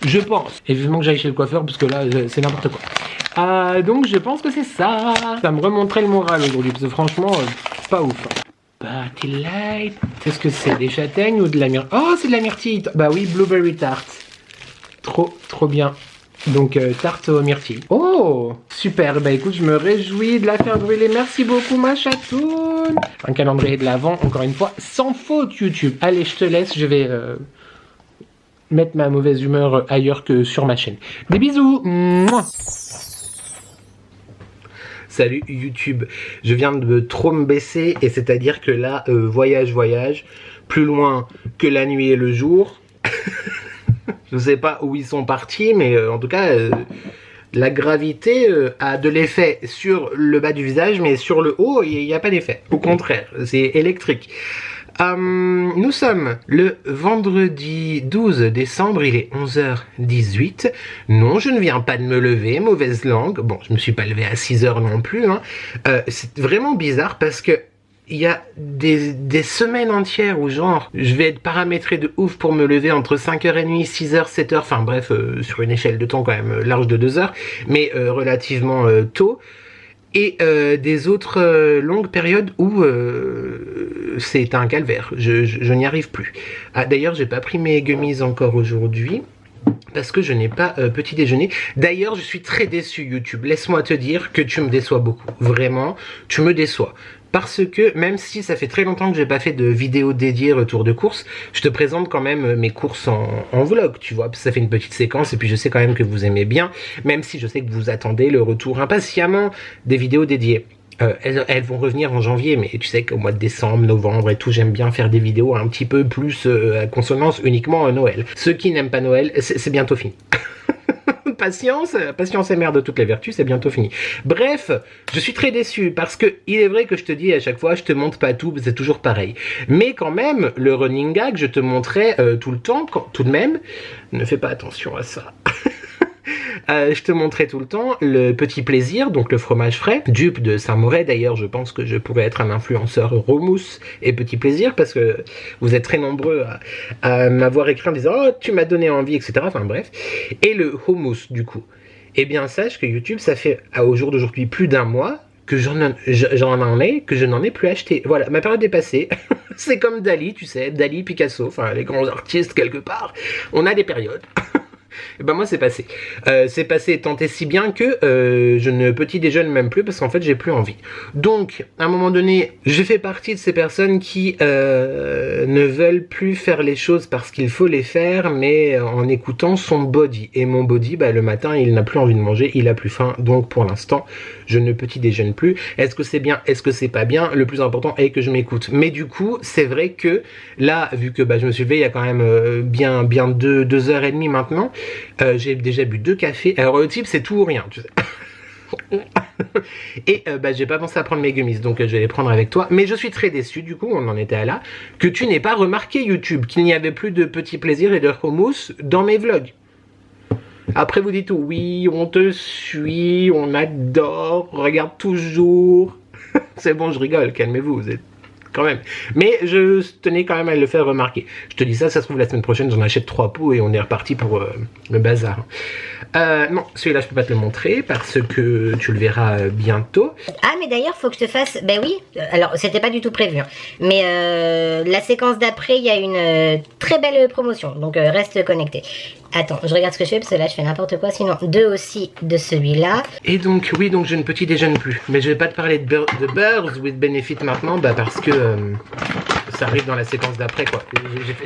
Je pense. Et vivement que j'aille chez le coiffeur, parce que là, c'est n'importe quoi. Donc, je pense que c'est ça. Ça me remonterait le moral aujourd'hui, parce que franchement, pas ouf. Party Light. Qu'est-ce que c'est? Des châtaignes ou de la myrtille? Oh, c'est de la myrtille. Bah oui, Blueberry Tart. Trop bien. Donc, tarte aux myrtilles. Oh, super. Bah écoute, je me réjouis de la faire brûler. Merci beaucoup, ma chatoune. Un calendrier de l'Avent, encore une fois, sans faute, YouTube. Allez, je te laisse. Je vais mettre ma mauvaise humeur ailleurs que sur ma chaîne. Des bisous. Mouah. Salut YouTube, je viens de trop me baisser et c'est-à-dire que là, voyage, plus loin que la nuit et le jour. Je sais pas où ils sont partis, mais en tout cas, la gravité a de l'effet sur le bas du visage, mais sur le haut, il n'y a pas d'effet. Au contraire, c'est électrique. Nous sommes le vendredi 12 décembre, il est 11h18. Non, je ne viens pas de me lever, mauvaise langue. Bon, je me suis pas levé à 6h non plus. Hein. C'est vraiment bizarre parce que il y a des semaines entières où genre, je vais être paramétré de ouf pour me lever entre 5h30, 6h, 7h, enfin bref, sur une échelle de temps quand même large de 2 heures, mais relativement tôt. Et des autres longues périodes où c'est un calvaire, je n'y arrive plus. Ah, d'ailleurs, j'ai pas pris mes gummies encore aujourd'hui parce que je n'ai pas petit déjeuner. D'ailleurs, je suis très déçu YouTube. Laisse-moi te dire que tu me déçois beaucoup. Vraiment, tu me déçois. Parce que même si ça fait très longtemps que j'ai pas fait de vidéo dédiée retour de course, je te présente quand même mes courses en vlog, tu vois, parce que ça fait une petite séquence et puis je sais quand même que vous aimez bien, même si je sais que vous attendez le retour impatiemment des vidéos dédiées. Elles vont revenir en janvier, mais tu sais qu'au mois de décembre, novembre et tout, j'aime bien faire des vidéos un petit peu plus à consonance uniquement à Noël. Ceux qui n'aiment pas Noël, c'est bientôt fini. Patience est mère de toutes les vertus, c'est bientôt fini. Bref, je suis très déçu parce que il est vrai que je te dis à chaque fois, je te montre pas tout, c'est toujours pareil. Mais quand même, le running gag, je te montrais tout le temps, tout de même, ne fais pas attention à ça. Je te montrais tout le temps le petit plaisir, donc le fromage frais, dupe de Saint-Moret. D'ailleurs, je pense que je pourrais être un influenceur Romousse et petit plaisir parce que vous êtes très nombreux à m'avoir écrit en disant « Oh, tu m'as donné envie, etc. » Enfin bref. Et le hummus, du coup. Eh bien, sache que YouTube, ça fait au jour d'aujourd'hui plus d'un mois que je n'en ai plus acheté. Voilà, ma période est passée. C'est comme Dali, tu sais, Dali, Picasso, enfin les grands artistes quelque part. On a des périodes. Et ben moi c'est passé. C'est passé tant et si bien que je ne petit déjeune même plus parce qu'en fait j'ai plus envie. Donc à un moment donné, je fais partie de ces personnes qui ne veulent plus faire les choses parce qu'il faut les faire, mais en écoutant son body. Et mon body, bah, le matin il n'a plus envie de manger, il a plus faim. Donc pour l'instant je ne petit déjeune plus. Est-ce que c'est bien? Est-ce que c'est pas bien? Le plus important est que je m'écoute. Mais du coup c'est vrai que là, vu que bah, je me suis levé il y a quand même bien 2h30 maintenant. J'ai déjà bu 2 cafés. Alors le type c'est tout ou rien, tu sais. Et j'ai pas pensé à prendre mes gummies, donc je vais les prendre avec toi. Mais je suis très déçu, du coup on en était à là, que tu n'aies pas remarqué YouTube, qu'il n'y avait plus de petits plaisirs et de hummus dans mes vlogs. Après vous dites oui, on te suit, on adore, regarde toujours. C'est bon, je rigole, calmez-vous, vous êtes quand même. Mais je tenais quand même à le faire remarquer. Je te dis ça, ça se trouve la semaine prochaine, j'en achète 3 pots et on est reparti pour le bazar. Non, celui-là, je peux pas te le montrer parce que tu le verras bientôt. Ah, mais d'ailleurs, faut que je te fasse. Ben oui, alors c'était pas du tout prévu. Hein. Mais la séquence d'après, il y a une très belle promotion. Donc reste connecté. Attends, je regarde ce que je fais parce que là, je fais n'importe quoi. Sinon, 2 aussi de celui-là. Et donc, oui, donc je ne petit déjeune plus. Mais je vais pas te parler de Birds with Benefit maintenant, bah parce que ça arrive dans la séquence d'après, quoi.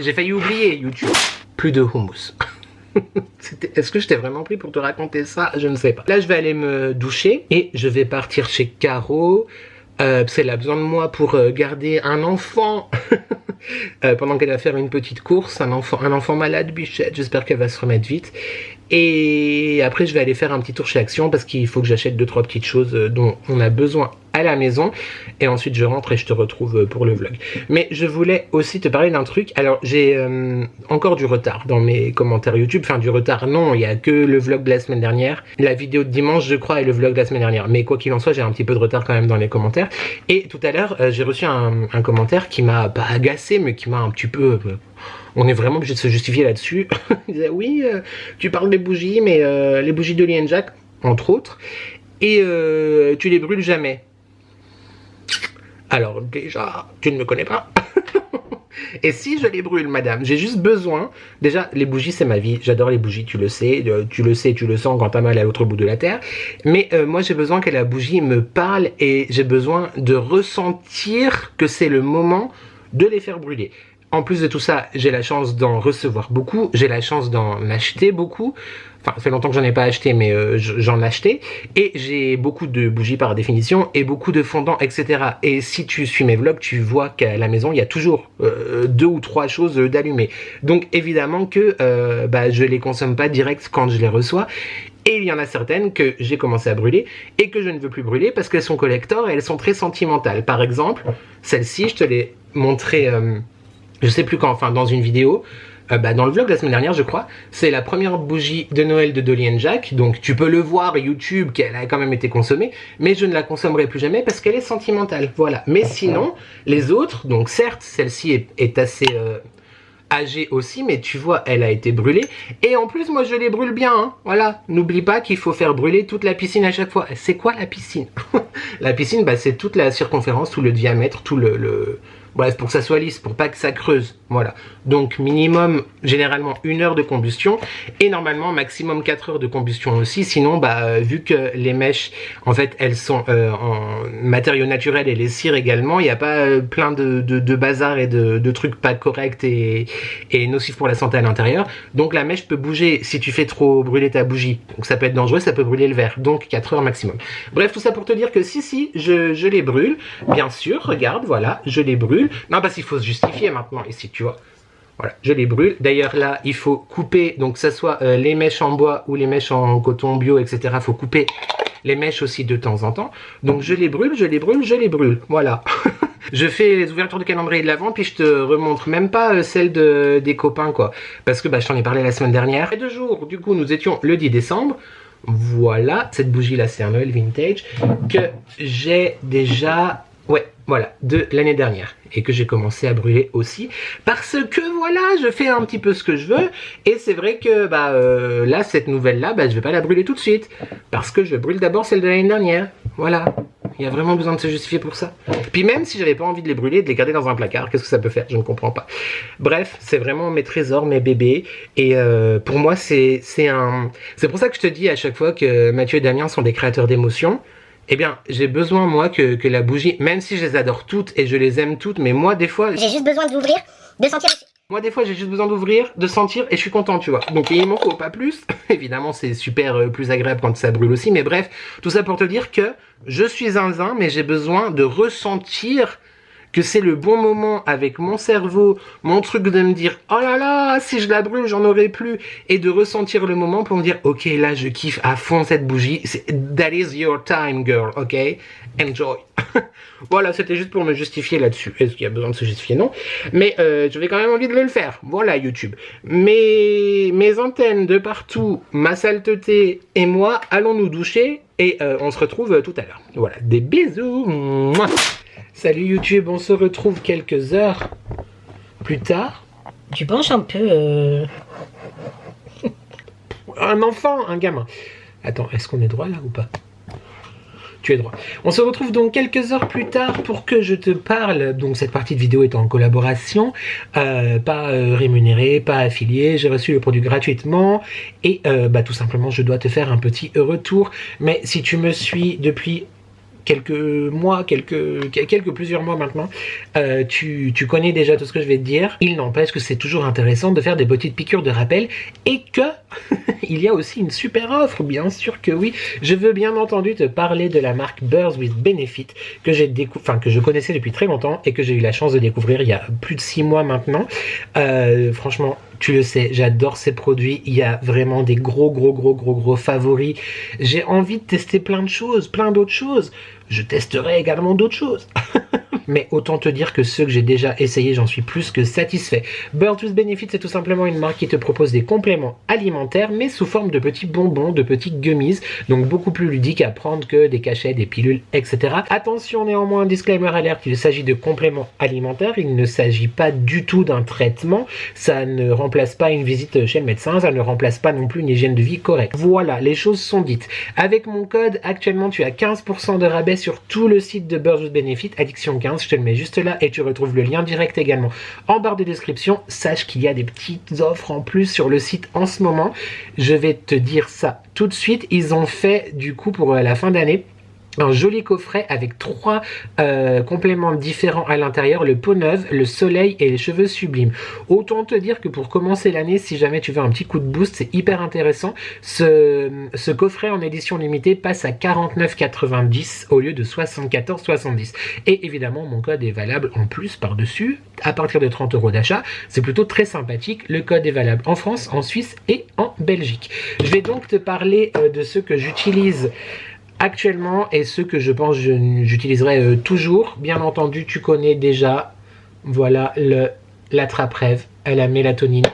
J'ai failli oublier YouTube. Plus de hummus. Est-ce que je t'ai vraiment pris pour te raconter ça? Je ne sais pas. Là, je vais aller me doucher et je vais partir chez Caro. Parce qu'elle a besoin de moi pour garder un enfant pendant qu'elle va faire une petite course. Un enfant malade, Bichette. J'espère qu'elle va se remettre vite. Et après, je vais aller faire un petit tour chez Action parce qu'il faut que j'achète 2-3 petites choses dont on a besoin à la maison. Et ensuite, je rentre et je te retrouve pour le vlog. Mais je voulais aussi te parler d'un truc. Alors, j'ai encore du retard dans mes commentaires YouTube. Enfin, du retard, non. Il n'y a que le vlog de la semaine dernière. La vidéo de dimanche, je crois, et le vlog de la semaine dernière. Mais quoi qu'il en soit, j'ai un petit peu de retard quand même dans les commentaires. Et tout à l'heure, j'ai reçu un commentaire qui m'a pas agacé, mais qui m'a un petit peu... on est vraiment obligé de se justifier là-dessus. Il disait, oui, tu parles des bougies, mais les bougies de Lee & Jack, entre autres, et tu les brûles jamais. Alors déjà, tu ne me connais pas. Et si je les brûle, madame, j'ai juste besoin... Déjà, les bougies, c'est ma vie. J'adore les bougies, tu le sais, tu le sens quand t'as mal à l'autre bout de la terre. Mais moi, j'ai besoin que la bougie me parle et j'ai besoin de ressentir que c'est le moment de les faire brûler. En plus de tout ça, j'ai la chance d'en recevoir beaucoup, j'ai la chance d'en acheter beaucoup. Enfin, ça fait longtemps que j'en ai pas acheté, mais j'en achetais. Et j'ai beaucoup de bougies par définition et beaucoup de fondants, etc. Et si tu suis mes vlogs, tu vois qu'à la maison, il y a toujours 2 ou 3 choses d'allumées. Donc évidemment que je les consomme pas direct quand je les reçois. Et il y en a certaines que j'ai commencé à brûler et que je ne veux plus brûler parce qu'elles sont collector et elles sont très sentimentales. Par exemple, celle-ci, je te l'ai montrée, je sais plus quand, enfin dans une vidéo. Dans le vlog de la semaine dernière, je crois, c'est la première bougie de Noël de Dolly & Jack, donc tu peux le voir YouTube qu'elle a quand même été consommée, mais je ne la consommerai plus jamais parce qu'elle est sentimentale, voilà. Mais sinon, les autres, donc certes, celle-ci est assez âgée aussi, mais tu vois, elle a été brûlée, et en plus, moi je les brûle bien, hein. Voilà. N'oublie pas qu'il faut faire brûler toute la piscine à chaque fois. C'est quoi la piscine? La piscine, c'est toute la circonférence, tout le diamètre, tout bref, pour que ça soit lisse, pour pas que ça creuse, voilà. Donc minimum, généralement 1 heure de combustion, et normalement maximum 4 heures de combustion aussi, sinon vu que les mèches, en fait, elles sont en matériaux naturels et les cires également, il n'y a pas plein de bazar et de trucs pas corrects et nocifs pour la santé à l'intérieur, donc la mèche peut bouger si tu fais trop brûler ta bougie, donc ça peut être dangereux, ça peut brûler le verre, donc 4 heures maximum. Bref, tout ça pour te dire que si, je les brûle, bien sûr, regarde, voilà, je les brûle. Non, parce qu'il faut se justifier maintenant ici, tu vois. Voilà, je les brûle. D'ailleurs, là, il faut couper, donc que ce soit les mèches en bois ou les mèches en coton bio, etc. Il faut couper les mèches aussi de temps en temps. Donc, je les brûle, je les brûle, je les brûle. Voilà. Je fais les ouvertures de calendrier de l'Avent, puis je te remontre même pas celle des copains, quoi. Parce que je t'en ai parlé la semaine dernière. Et 2 jours, du coup, nous étions le 10 décembre. Voilà, cette bougie-là, c'est un Noël vintage que j'ai déjà... Ouais, voilà, de l'année dernière. Et que j'ai commencé à brûler aussi. Parce que voilà, je fais un petit peu ce que je veux. Et c'est vrai que là, cette nouvelle-là, je vais pas la brûler tout de suite. Parce que je brûle d'abord celle de l'année dernière. Voilà. Il y a vraiment besoin de se justifier pour ça. Puis même si j'avais pas envie de les brûler, de les garder dans un placard, qu'est-ce que ça peut faire? Je ne comprends pas. Bref, c'est vraiment mes trésors, mes bébés. Et pour moi, c'est pour ça que je te dis à chaque fois que Mathieu et Damien sont des créateurs d'émotions. Eh bien, j'ai besoin, moi, que la bougie, même si je les adore toutes et je les aime toutes, mais moi, des fois... J'ai juste besoin de l'ouvrir, de sentir... Moi, des fois, j'ai juste besoin d'ouvrir, de sentir, et je suis content, tu vois. Donc, il m'en faut pas plus. Évidemment, c'est super plus agréable quand ça brûle aussi, mais bref, tout ça pour te dire que je suis zinzin, mais j'ai besoin de ressentir que c'est le bon moment avec mon cerveau, mon truc de me dire « Oh là là, si je la brûle, j'en aurai plus » et de ressentir le moment pour me dire « Ok, là, je kiffe à fond cette bougie. That is your time, girl, ok? Enjoy. » Voilà, c'était juste pour me justifier là-dessus. Est-ce qu'il y a besoin de se justifier? Non. Mais j'avais quand même envie de le faire. Voilà, YouTube. Mes antennes de partout, ma saleté et moi, allons nous doucher et on se retrouve tout à l'heure. Voilà, des bisous. Mouah. Salut YouTube, on se retrouve quelques heures plus tard. Tu penches un peu. Un enfant, un gamin. Attends, est-ce qu'on est droit là ou pas? Tu es droit. On se retrouve donc quelques heures plus tard pour que je te parle. Donc cette partie de vidéo est en collaboration, pas rémunérée, pas affiliée. J'ai reçu le produit gratuitement et tout simplement je dois te faire un petit retour. Mais si tu me suis depuis plusieurs mois maintenant, tu connais déjà tout ce que je vais te dire. Il n'empêche que c'est toujours intéressant de faire des petites piqûres de rappel et que il y a aussi une super offre, bien sûr que oui. Je veux bien entendu te parler de la marque Birds with Benefit que je connaissais depuis très longtemps et que j'ai eu la chance de découvrir il y a plus de 6 mois maintenant. Franchement, tu le sais, j'adore ces produits. Il y a vraiment des gros favoris. J'ai envie de tester plein de choses, plein d'autres choses. Je testerai également d'autres choses. Mais autant te dire que ceux que j'ai déjà essayés, j'en suis plus que satisfait. Birds with Benefit, c'est tout simplement une marque qui te propose des compléments alimentaires, mais sous forme de petits bonbons, de petites gummies, donc beaucoup plus ludiques à prendre que des cachets, des pilules, etc. Attention néanmoins, disclaimer alert, il s'agit de compléments alimentaires, il ne s'agit pas du tout d'un traitement, ça ne remplace pas une visite chez le médecin, ça ne remplace pas non plus une hygiène de vie correcte. Voilà, les choses sont dites. Avec mon code, actuellement tu as 15% de rabais sur tout le site de Birds with Benefit, Addiction 15, je te le mets juste là et tu retrouves le lien direct également en barre de description. Sache qu'il y a des petites offres en plus sur le site en ce moment. Je vais te dire ça tout de suite. Ils ont fait du coup pour la fin d'année un joli coffret avec 3 compléments différents à l'intérieur, le peau neuve, le soleil et les cheveux sublimes. Autant te dire que pour commencer l'année, si jamais tu veux un petit coup de boost, c'est hyper intéressant. Ce coffret en édition limitée passe à 49,90 au lieu de 74,70. Et évidemment, mon code est valable en plus par-dessus, à partir de 30 € d'achat. C'est plutôt très sympathique. Le code est valable en France, en Suisse et en Belgique. Je vais donc te parler de ceux que j'utilise actuellement et ceux que je pense j'utiliserai toujours. Bien entendu, tu connais déjà, voilà, l'attrape-rêve à la mélatonine.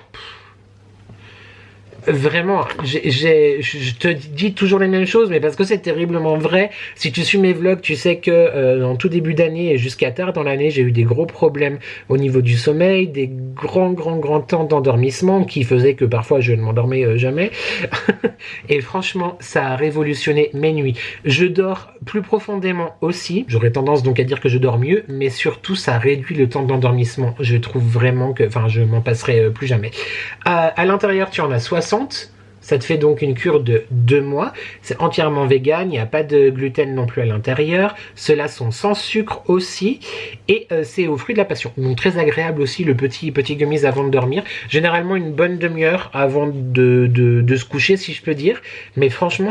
Vraiment, je te dis toujours les mêmes choses, mais parce que c'est terriblement vrai. Si tu suis mes vlogs, tu sais que en tout début d'année et jusqu'à tard dans l'année, j'ai eu des gros problèmes au niveau du sommeil, des grands temps d'endormissement qui faisaient que parfois je ne m'endormais jamais. Et franchement, ça a révolutionné mes nuits. Je dors plus profondément aussi. J'aurais tendance donc à dire que je dors mieux, mais surtout ça réduit le temps d'endormissement. Je trouve vraiment que, je m'en passerai plus jamais. À l'intérieur, tu en as 60. Ça te fait donc une cure de 2 mois. C'est entièrement vegan, il n'y a pas de gluten non plus à l'intérieur. Ceux-là sont sans sucre aussi. Et c'est aux fruits de la passion. Donc très agréable aussi le petit gummies avant de dormir. Généralement une bonne demi-heure avant de se coucher si je peux dire. Mais franchement,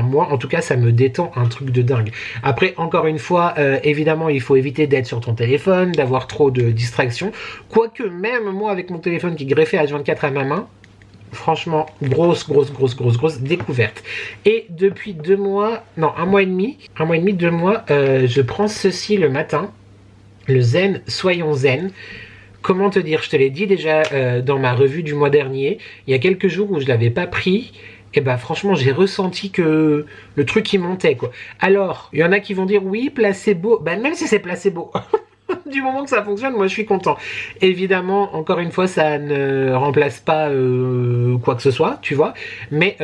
moi en tout cas ça me détend un truc de dingue. Après encore une fois, évidemment il faut éviter d'être sur ton téléphone, d'avoir trop de distractions. Quoique même moi avec mon téléphone qui est greffé H24 à ma main, franchement, grosse découverte. Et depuis 2 mois, non, 1 mois et demi, 2 mois, je prends ceci le matin, le Zen Soyons Zen. Comment te dire, je te l'ai dit déjà dans ma revue du mois dernier, il y a quelques jours où je l'avais pas pris. Et franchement j'ai ressenti que le truc qui montait quoi. Alors, il y en a qui vont dire oui, placebo, même si c'est placebo. Du moment que ça fonctionne, moi je suis content. Évidemment, encore une fois, ça ne remplace pas quoi que ce soit, tu vois. Mais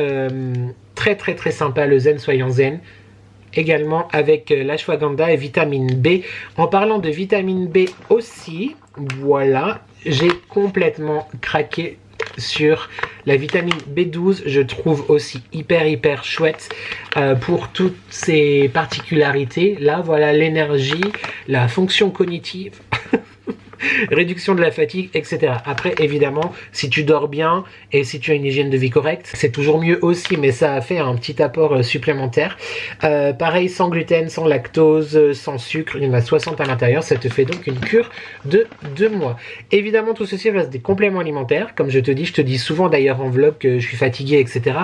très sympa le Zen Soyons Zen. Également avec l'ashwagandha et vitamine B. En parlant de vitamine B aussi, voilà, j'ai complètement craqué sur la vitamine B12. Je trouve aussi hyper chouette pour toutes ses particularités. Là, voilà, l'énergie, la fonction cognitive, réduction de la fatigue, etc. Après, évidemment, si tu dors bien et si tu as une hygiène de vie correcte, c'est toujours mieux aussi, mais ça a fait un petit apport supplémentaire. Pareil, sans gluten, sans lactose, sans sucre, il y en a 60 à l'intérieur, ça te fait donc une cure de 2 mois. Évidemment, tout ceci reste des compléments alimentaires, comme je te dis souvent d'ailleurs en vlog que je suis fatigué, etc.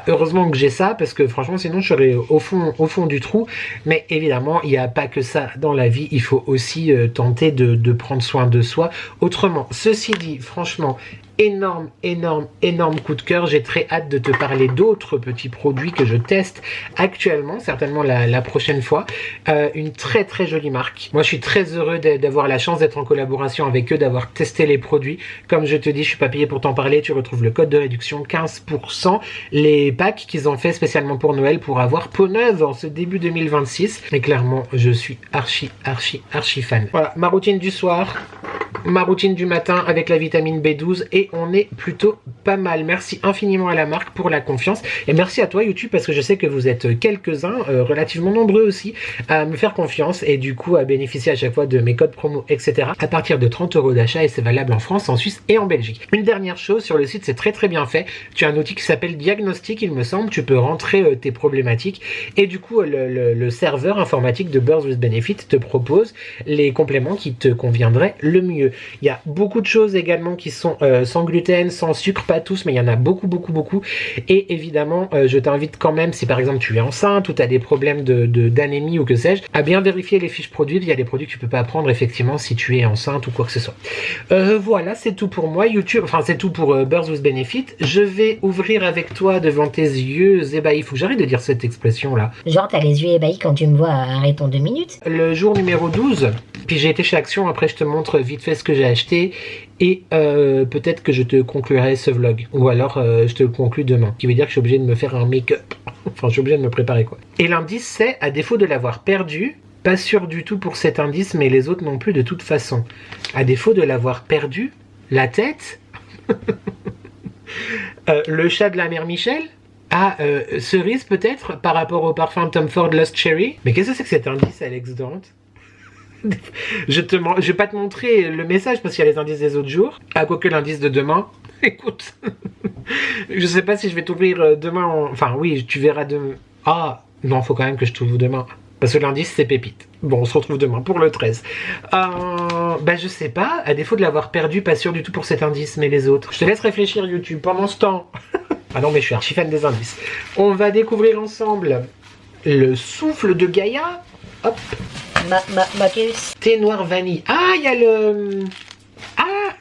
Heureusement que j'ai ça, parce que franchement, sinon je serais au fond du trou, mais évidemment, il n'y a pas que ça dans la vie, il faut aussi tenter de prendre soin de soi autrement. Ceci dit, franchement, énorme coup de cœur. J'ai très hâte de te parler d'autres petits produits que je teste actuellement, certainement la prochaine fois. Une très jolie marque. Moi je suis très heureux d'avoir la chance d'être en collaboration avec eux, d'avoir testé les produits. Comme je te dis, je suis pas payé pour t'en parler. Tu retrouves le code de réduction 15%, les packs qu'ils ont fait spécialement pour Noël pour avoir peau neuve en ce début 2026. Et clairement je suis archi fan. Voilà, ma routine du soir, ma routine du matin avec la vitamine B12 et on est plutôt pas mal. Merci infiniment à la marque pour la confiance et merci à toi YouTube parce que je sais que vous êtes quelques-uns, relativement nombreux aussi, à me faire confiance et du coup à bénéficier à chaque fois de mes codes promo, etc. à partir de 30 € d'achat et c'est valable en France, en Suisse et en Belgique. Une dernière chose, sur le site c'est très bien fait. Tu as un outil qui s'appelle Diagnostic, il me semble. Tu peux rentrer tes problématiques et du coup le serveur informatique de Birds with Benefit te propose les compléments qui te conviendraient le mieux. Il y a beaucoup de choses également qui sont sans gluten, sans sucre, pas tous, mais il y en a beaucoup. Et évidemment, je t'invite quand même, si par exemple tu es enceinte ou tu as des problèmes d'anémie ou que sais-je, à bien vérifier les fiches produits. Il y a des produits que tu peux pas prendre effectivement si tu es enceinte ou quoi que ce soit. Voilà, c'est tout pour moi YouTube, enfin c'est tout pour Birds with Benefit. Je vais ouvrir avec toi devant tes yeux ébahis. Faut que j'arrête de dire cette expression là. Genre, t'as les yeux ébahis quand tu me vois, arrêtons 2 minutes. Le jour numéro 12, puis j'ai été chez Action, après je te montre vite fait ce que j'ai acheté et peut-être que je te conclurai ce vlog ou alors je te le conclus demain, qui veut dire que je suis obligé de me faire un make-up, enfin je suis obligé de me préparer quoi. Et l'indice c'est, à défaut de l'avoir perdu, pas sûr du tout pour cet indice mais les autres non plus de toute façon, à défaut de l'avoir perdu, la tête, le chat de la mère Michel. Ah, cerise peut-être par rapport au parfum Tom Ford Lost Cherry. Mais qu'est-ce que c'est que cet indice, Alex Dante? Je vais pas te montrer le message parce qu'il y a les indices des autres jours. Ah, quoique l'indice de demain. Écoute, je sais pas si je vais t'ouvrir demain. Enfin, oui, tu verras demain. Ah, non, faut quand même que je t'ouvre demain. Parce que l'indice, c'est pépite. Bon, on se retrouve demain pour le 13. Bah, je sais pas. À défaut de l'avoir perdu, pas sûr du tout pour cet indice, mais les autres. Je te laisse réfléchir, YouTube, pendant ce temps. Ah non, mais je suis archi fan des indices. On va découvrir ensemble le souffle de Gaïa. Hop. Bacchus. Thé noir vanille. Ah, il y a le... Ah.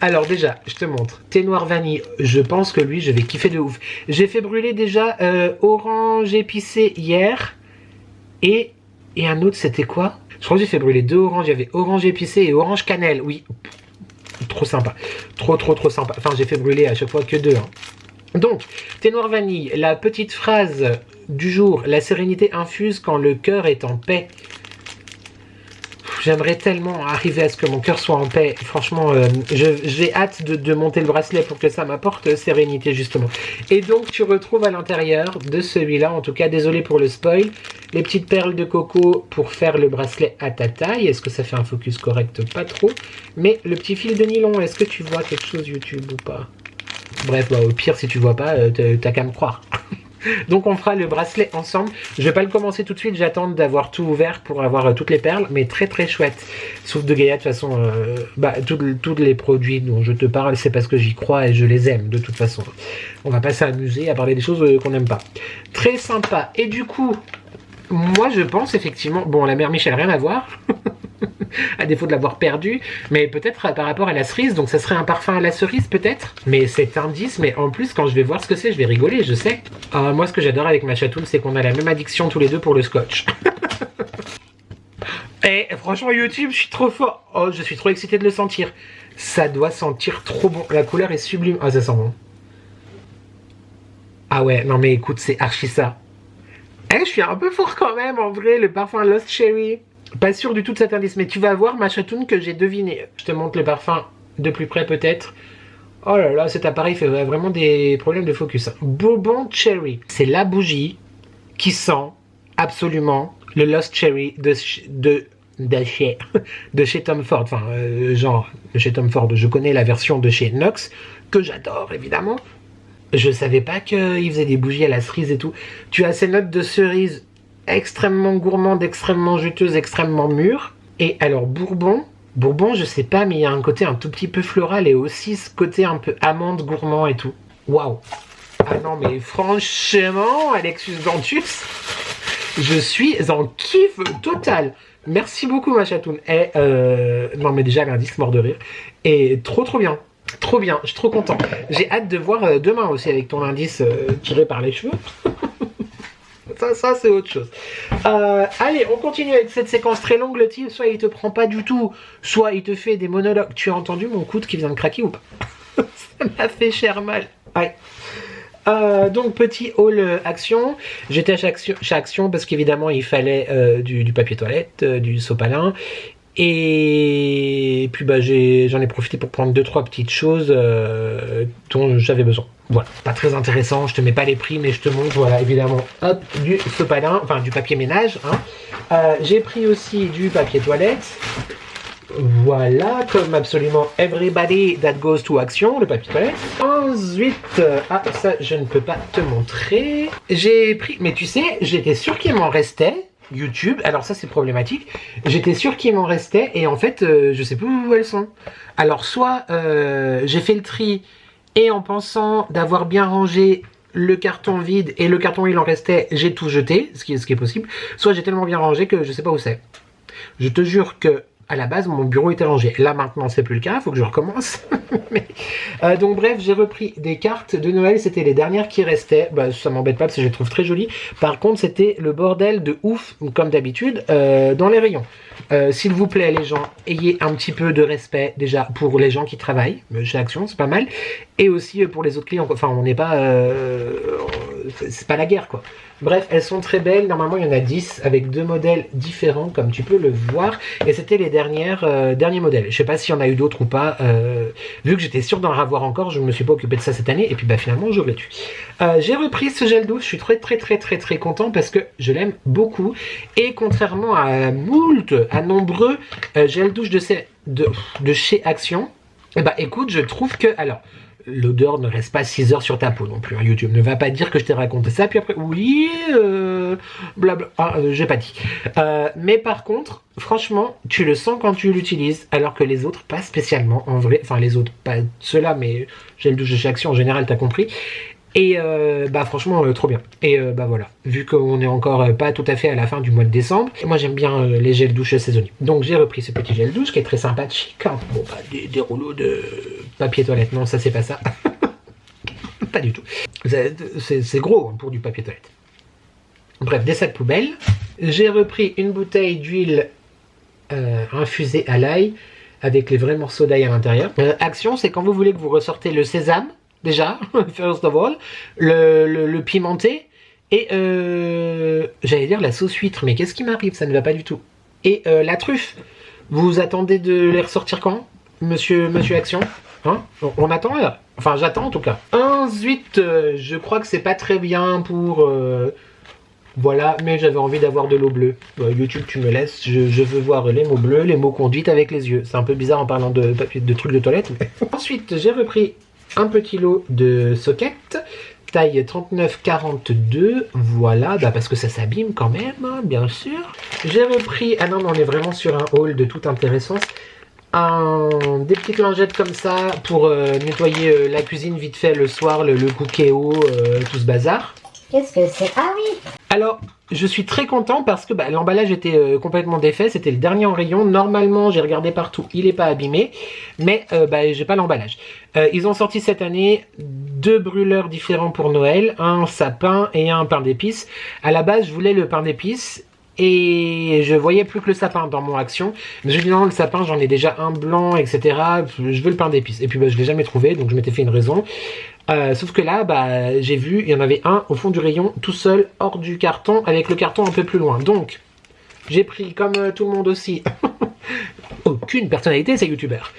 Alors déjà, je te montre. Thé noir vanille. Je pense que lui, je vais kiffer de ouf. J'ai fait brûler déjà orange épicé hier. Et un autre, c'était quoi? Je crois que j'ai fait brûler 2 oranges. Il y avait orange épicé et orange cannelle. Oui. Trop sympa. Trop sympa. Enfin, j'ai fait brûler à chaque fois que 2. Hein. Donc, thé noir vanille, la petite phrase du jour, la sérénité infuse quand le cœur est en paix. J'aimerais tellement arriver à ce que mon cœur soit en paix. Franchement, j'ai hâte de monter le bracelet pour que ça m'apporte sérénité, justement. Et donc, tu retrouves à l'intérieur de celui-là, en tout cas, désolé pour le spoil, les petites perles de coco pour faire le bracelet à ta taille. Est-ce que ça fait un focus correct? Pas trop. Mais le petit fil de nylon, est-ce que tu vois quelque chose YouTube ou pas? Bref, bah, au pire, si tu vois pas, t'as qu'à me croire. Donc on fera le bracelet ensemble. Je vais pas le commencer tout de suite, j'attends d'avoir tout ouvert pour avoir toutes les perles, mais très chouette. Souffle de Gaïa, de toute façon, tous les produits dont je te parle, c'est parce que j'y crois et je les aime de toute façon. On va pas s'amuser à parler des choses qu'on n'aime pas. Très sympa. Et du coup, moi je pense effectivement, bon, la mère Michel, rien à voir. À défaut de l'avoir perdu, mais peut-être par rapport à la cerise, donc ça serait un parfum à la cerise peut-être, mais cet indice, mais en plus quand je vais voir ce que c'est, je vais rigoler, je sais. Moi ce que j'adore avec ma chatoune, c'est qu'on a la même addiction tous les deux pour le scotch. Et franchement YouTube, je suis trop fort, oh je suis trop excité de le sentir, ça doit sentir trop bon, la couleur est sublime, ah ça sent bon. Ah ouais, non mais écoute, c'est archi ça. Je suis un peu fort quand même en vrai, le parfum Lost Cherry. Pas sûr du tout de cet indice, mais tu vas voir ma chatoune que j'ai deviné. Je te montre le parfum de plus près peut-être. Oh là là, cet appareil fait vraiment des problèmes de focus. Bourbon Cherry. C'est la bougie qui sent absolument le Lost Cherry de chez Tom Ford. Enfin, genre, de chez Tom Ford. Je connais la version de chez Knox, que j'adore évidemment. Je savais pas qu'ils faisaient des bougies à la cerise et tout. Tu as ces notes de cerise extrêmement gourmande, extrêmement juteuse, extrêmement mûre. Et alors Bourbon, je sais pas, mais il y a un côté un tout petit peu floral et aussi ce côté un peu amande gourmand et tout. Waouh. Ah non mais franchement, Alexis Dantus, je suis en kiff total. Merci beaucoup ma chatoune. Et non mais déjà l'indice mort de rire. Et trop bien. Trop bien, je suis trop content. J'ai hâte de voir demain aussi avec ton indice tiré par les cheveux. Ça c'est autre chose. Allez, on continue avec cette séquence très longue. Le type, soit il te prend pas du tout, soit il te fait des monologues. Tu as entendu mon coude qui vient de craquer ou pas? Ça m'a fait cher mal. Ouais. Donc petit haul action. J'étais à chaque action parce qu'évidemment il fallait du papier toilette, du sopalin. Et puis bah, j'en ai profité pour prendre 2-3 petites choses dont j'avais besoin. Voilà, pas très intéressant, je te mets pas les prix, mais je te montre, voilà, évidemment, hop, du sopalin, enfin du papier ménage. Hein. J'ai pris aussi du papier toilette. Voilà, comme absolument everybody that goes to action, le papier toilette. Ensuite, ça je ne peux pas te montrer. J'ai pris, mais tu sais, j'étais sûr qu'il m'en restait. YouTube, alors ça c'est problématique. J'étais sûr qu'il m'en restait et en fait, je sais plus où elles sont. Alors soit j'ai fait le tri et en pensant d'avoir bien rangé le carton vide et le carton il en restait, j'ai tout jeté, ce qui est possible. Soit j'ai tellement bien rangé que je sais pas où c'est. Je te jure que à la base, mon bureau était rangé. Là, maintenant, c'est plus le cas. Il faut que je recommence. Mais, donc, bref, j'ai repris des cartes de Noël. C'était les dernières qui restaient. Bah, ça m'embête pas parce que je les trouve très jolies. Par contre, c'était le bordel de ouf, comme d'habitude, dans les rayons. S'il vous plaît, les gens, ayez un petit peu de respect, déjà, pour les gens qui travaillent chez Action. C'est pas mal. Et aussi pour les autres clients. Enfin, on n'est pas... c'est pas la guerre, quoi. Bref, elles sont très belles. Normalement, il y en a 10 avec 2 modèles différents, comme tu peux le voir. Et c'était les derniers modèles. Je sais pas s'il y en a eu d'autres ou pas. Vu que j'étais sûr d'en avoir encore, je ne me suis pas occupé de ça cette année. Et puis, bah, finalement, j'aurais dû. J'ai repris ce gel douche. Je suis très content parce que je l'aime beaucoup. Et contrairement à nombreux gel douche de chez Action, eh bah, écoute, je trouve que... Alors... L'odeur ne reste pas 6 heures sur ta peau non plus. Hein, YouTube ne va pas dire que je t'ai raconté ça, puis après, oui, blabla. J'ai pas dit. Mais par contre, franchement, tu le sens quand tu l'utilises, alors que les autres, pas spécialement, en vrai. Enfin, les autres, pas ceux-là, mais j'ai le douche de chez Action en général, t'as compris. Et bah franchement trop bien. Et bah voilà, vu qu'on est encore pas tout à fait à la fin du mois de décembre, moi j'aime bien les gels douche saisonniers. Donc j'ai repris ce petit gel douche qui est très sympathique. Hein. Bon bah des rouleaux de papier toilette, non ça c'est pas ça. Pas du tout. C'est gros hein, pour du papier toilette. Bref, des sacs poubelles. J'ai repris une bouteille d'huile infusée à l'ail avec les vrais morceaux d'ail à l'intérieur. Action, c'est quand vous voulez que vous ressortez le sésame. Déjà, first of all, le pimenté et j'allais dire la sauce huître, mais qu'est-ce qui m'arrive? Ça ne va pas du tout. Et la truffe, vous attendez de les ressortir quand, monsieur Action? Hein? On attend là. Enfin, j'attends en tout cas. Ensuite, je crois que c'est pas très bien pour... Voilà, mais j'avais envie d'avoir de l'eau bleue. YouTube, tu me laisses. Je veux voir les mots bleus, les mots conduite avec les yeux. C'est un peu bizarre en parlant de trucs de toilette. Mais... Ensuite, j'ai repris... un petit lot de sockets, taille 39-42, voilà, bah parce que ça s'abîme quand même, hein, bien sûr. J'ai repris, ah non, mais on est vraiment sur un haul de toute intéressance, des petites lingettes comme ça pour nettoyer la cuisine vite fait le soir, le cookéo, tout ce bazar. Qu'est-ce que c'est? Ah oui! Alors, je suis très content parce que bah, l'emballage était complètement défait, c'était le dernier en rayon. Normalement, j'ai regardé partout, il n'est pas abîmé, mais bah, j'ai pas l'emballage. Ils ont sorti cette année 2 brûleurs différents pour Noël, un sapin et un pain d'épices. À la base, je voulais le pain d'épices et je voyais plus que le sapin dans mon Action. Mais j'ai dit non, le sapin, j'en ai déjà un blanc, etc. Je veux le pain d'épices. Et puis bah, je l'ai jamais trouvé, donc je m'étais fait une raison. Sauf que là, bah, j'ai vu, il y en avait un au fond du rayon, tout seul, hors du carton, avec le carton un peu plus loin. Donc, j'ai pris, comme tout le monde aussi, aucune personnalité, ces youtubeurs,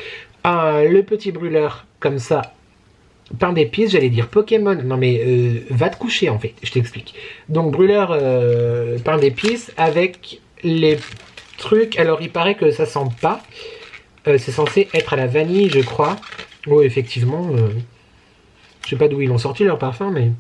le petit brûleur, comme ça, pain d'épices, j'allais dire Pokémon. Non mais, va te coucher en fait, je t'explique. Donc, brûleur, pain d'épices, avec les trucs, alors il paraît que ça sent pas, c'est censé être à la vanille, je crois. Oh, effectivement... je sais pas d'où ils l'ont sorti leur parfum, mais...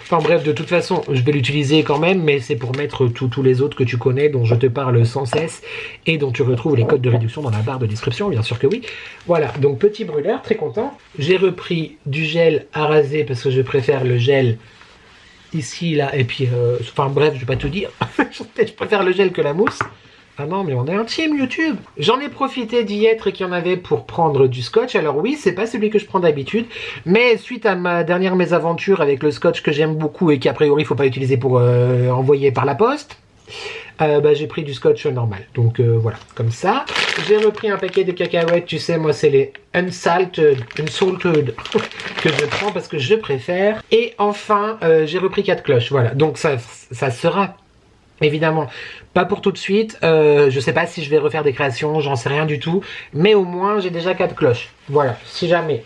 Enfin bref, de toute façon, je vais l'utiliser quand même, mais c'est pour mettre tous les autres que tu connais, dont je te parle sans cesse, et dont tu retrouves les codes de réduction dans la barre de description, bien sûr que oui. Voilà, donc petit brûleur, très content. J'ai repris du gel à raser, parce que je préfère le gel ici, là, et puis... enfin bref, je vais pas tout dire. Je préfère le gel que la mousse. Ah non, mais on est un team YouTube. J'en ai profité d'y être et qu'il y en avait pour prendre du scotch. Alors oui, c'est pas celui que je prends d'habitude, mais suite à ma dernière mésaventure avec le scotch que j'aime beaucoup et qu'a priori il faut pas utiliser pour envoyer par la poste, j'ai pris du scotch normal. Donc voilà, comme ça. J'ai repris un paquet de cacahuètes, tu sais, moi c'est les unsalted que je prends parce que je préfère. Et enfin, j'ai repris 4 cloches, voilà. Donc ça sera évidemment pas pour tout de suite. Je sais pas si je vais refaire des créations, j'en sais rien du tout. Mais au moins j'ai déjà 4 cloches. Voilà, si jamais.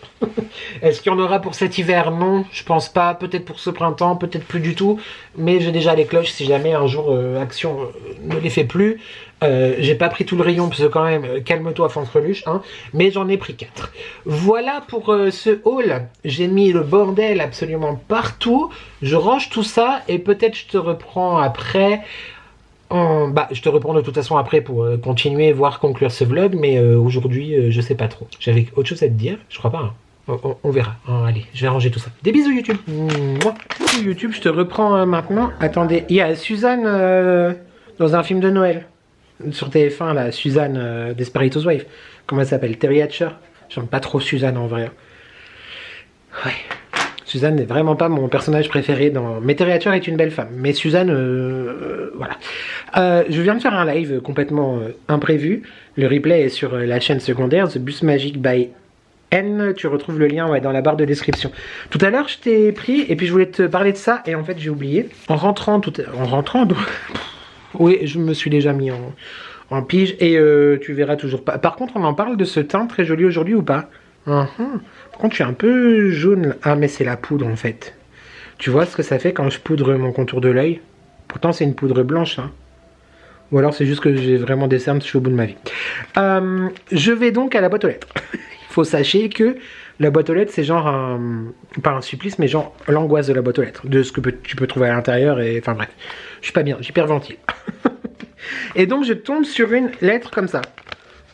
Est-ce qu'il y en aura pour cet hiver? Non, je pense pas. Peut-être pour ce printemps, peut-être plus du tout. Mais j'ai déjà les cloches si jamais un jour Action ne les fait plus. J'ai pas pris tout le rayon parce que quand même, calme-toi Fanfreluche, hein. Mais j'en ai pris 4. Voilà pour ce haul. J'ai mis le bordel absolument partout. Je range tout ça et peut-être je te reprends après. Je te reprends de toute façon après pour continuer, voire conclure ce vlog, mais aujourd'hui, je sais pas trop. J'avais autre chose à te dire, je crois pas. Hein. On verra. Allez, je vais ranger tout ça. Des bisous YouTube. Mouah. YouTube, je te reprends maintenant. Attendez, il y a Suzanne dans un film de Noël sur TF1 là, Suzanne Desperados Wife. Comment elle s'appelle? Terry Hatcher. J'aime pas trop Suzanne en vrai. Ouais. Suzanne n'est vraiment pas mon personnage préféré dans... Mais Terry Hatcher est une belle femme. Mais Suzanne, voilà. Je viens de faire un live complètement imprévu. Le replay est sur la chaîne secondaire, The Bus Magic by N. Tu retrouves le lien dans la barre de description. Tout à l'heure, je t'ai pris et puis je voulais te parler de ça. Et en fait, j'ai oublié. En rentrant, oui, je me suis déjà mis en pige. Et tu verras toujours pas. Par contre, on en parle de ce teint très joli aujourd'hui ou pas? Par contre, je suis un peu jaune. Ah, mais c'est la poudre en fait. Tu vois ce que ça fait quand je poudre mon contour de l'œil? Pourtant, c'est une poudre blanche. Hein. Ou alors, c'est juste que j'ai vraiment des cernes, je suis au bout de ma vie. Je vais donc à la boîte aux lettres. Il faut sachez que la boîte aux lettres, c'est genre pas un supplice, mais genre l'angoisse de la boîte aux lettres. De ce que tu peux trouver à l'intérieur. Et enfin bref, je suis pas bien, j'hyperventile. Et donc, je tombe sur une lettre comme ça.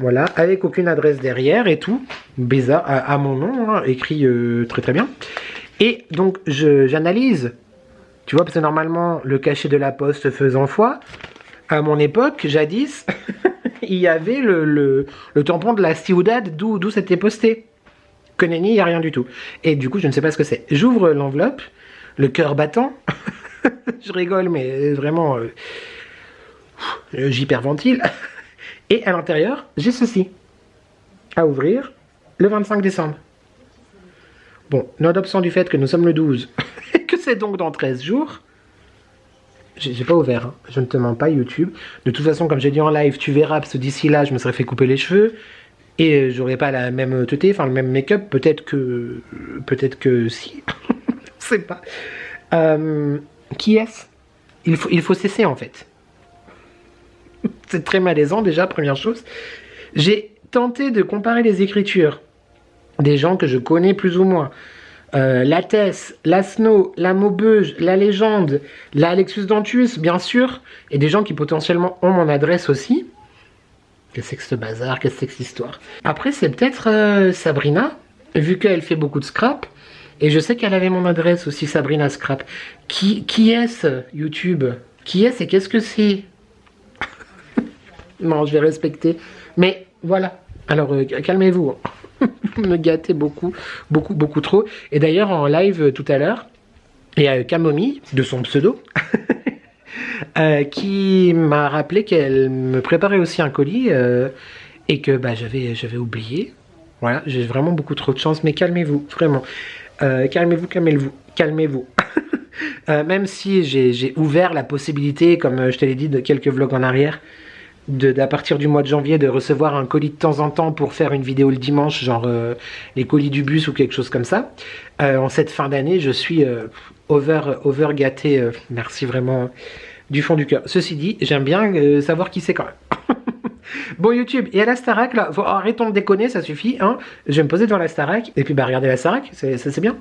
Voilà, avec aucune adresse derrière et tout. Bizarre, à mon nom, hein, écrit très très bien. Et donc, j'analyse. Tu vois, parce que normalement, le cachet de la poste faisant foi, à mon époque, jadis, il y avait le tampon de la Ciudad d'où c'était posté. Que nenni, il n'y a rien du tout. Et du coup, je ne sais pas ce que c'est. J'ouvre l'enveloppe, le cœur battant. Je rigole, mais vraiment, j'hyperventile. Et à l'intérieur, j'ai ceci. À ouvrir le 25 décembre. Bon, nonobstant du fait que nous sommes le 12, et que c'est donc dans 13 jours, j'ai pas ouvert, hein. Je ne te mens pas YouTube. De toute façon, comme j'ai dit en live, tu verras, parce que d'ici là, je me serais fait couper les cheveux, et j'aurais pas la même teuté, enfin le même make-up, peut-être que si, je sais pas. Qui est-ce? Il faut cesser en fait. C'est très malaisant déjà, première chose. J'ai tenté de comparer les écritures des gens que je connais plus ou moins. La Tess, la Snow, la Maubeuge, la Légende, la Alexus Dantus, bien sûr, et des gens qui potentiellement ont mon adresse aussi. Qu'est-ce que c'est que ce bazar? Qu'est-ce que c'est que cette histoire? Après, c'est peut-être Sabrina, vu qu'elle fait beaucoup de scrap, et je sais qu'elle avait mon adresse aussi, Sabrina Scrap. Qui est-ce, YouTube? Qui est-ce et qu'est-ce que c'est? Non, je vais respecter. Mais voilà. Alors, calmez-vous. Vous me gâtez beaucoup trop. Et d'ailleurs, en live tout à l'heure, il y a Camomille, de son pseudo, qui m'a rappelé qu'elle me préparait aussi un colis et que j'avais oublié. Voilà, j'ai vraiment beaucoup trop de chance. Mais calmez-vous, vraiment. Calmez-vous. Même si j'ai ouvert la possibilité, comme je te l'ai dit de quelques vlogs en arrière, à partir du mois de janvier, de recevoir un colis de temps en temps pour faire une vidéo le dimanche, genre les colis du bus ou quelque chose comme ça. En cette fin d'année, je suis over gâté. Merci vraiment du fond du cœur. Ceci dit, j'aime bien savoir qui c'est quand même. Bon YouTube, et à la Starac là, arrêtons de déconner, ça suffit. Hein. Je vais me poser devant la Starac, et puis regardez la Starac, c'est bien.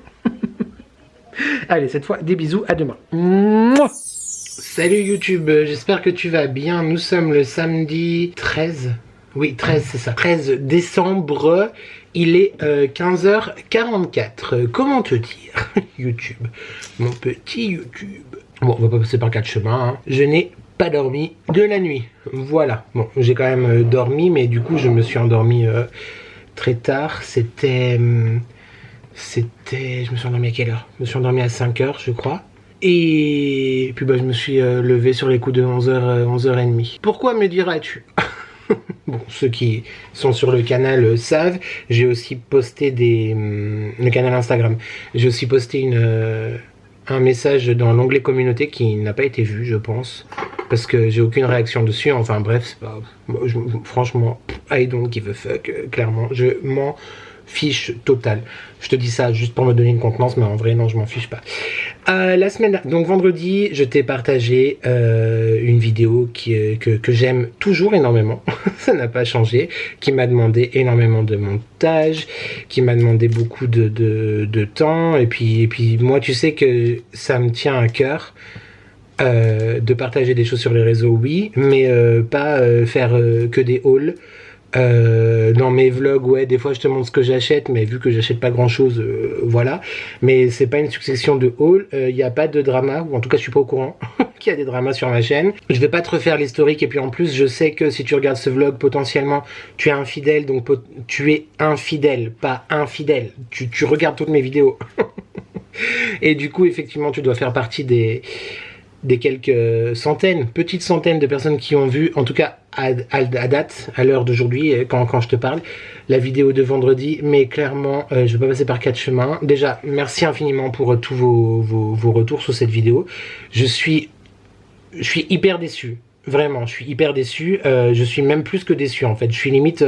Allez, cette fois, des bisous, à demain. Mouah. Salut YouTube, j'espère que tu vas bien. Nous sommes le samedi 13. Oui, 13, c'est ça. 13 décembre. Il est 15h44. Comment te dire, YouTube? Mon petit YouTube. Bon, on va pas passer par 4 chemins. Hein. Je n'ai pas dormi de la nuit. Voilà. Bon, j'ai quand même dormi, mais du coup, je me suis endormi très tard. C'était... Je me suis endormi à quelle heure? Je me suis endormi à 5 heures, je crois. Et puis bah, je me suis levé sur les coups de 11h, 11h30. Pourquoi me diras-tu? Bon, ceux qui sont sur le canal savent, j'ai aussi posté le canal Instagram. J'ai aussi posté un message dans l'onglet communauté qui n'a pas été vu, je pense, parce que j'ai aucune réaction dessus. Enfin bref, c'est pas... franchement, I don't give a fuck, clairement. Je m'en fiche total. Je te dis ça juste pour me donner une contenance, mais en vrai, non, je m'en fiche pas. La semaine, donc vendredi, je t'ai partagé une vidéo que j'aime toujours énormément, ça n'a pas changé, qui m'a demandé énormément de montage, qui m'a demandé beaucoup de temps, et puis moi, tu sais que ça me tient à cœur. De partager des choses sur les réseaux, oui, mais pas faire que des hauls. Dans mes vlogs, ouais, des fois je te montre ce que j'achète, mais vu que j'achète pas grand chose, voilà. Mais c'est pas une succession de hauls, il n'y a pas de drama, ou en tout cas je suis pas au courant qu'il y a des dramas sur ma chaîne. Je vais pas te refaire l'historique, et puis en plus je sais que si tu regardes ce vlog, potentiellement tu es infidèle, donc tu es infidèle, pas infidèle. Tu regardes toutes mes vidéos. Et du coup, effectivement, tu dois faire partie des quelques centaines, petites centaines de personnes qui ont vu, en tout cas à date, à l'heure d'aujourd'hui, quand je te parle, la vidéo de vendredi. Mais clairement, je vais pas passer par 4 chemins. Déjà, merci infiniment pour tous vos retours sur cette vidéo. Je suis hyper déçu, vraiment, je suis hyper déçu. Je suis même plus que déçu en fait. Je suis limite...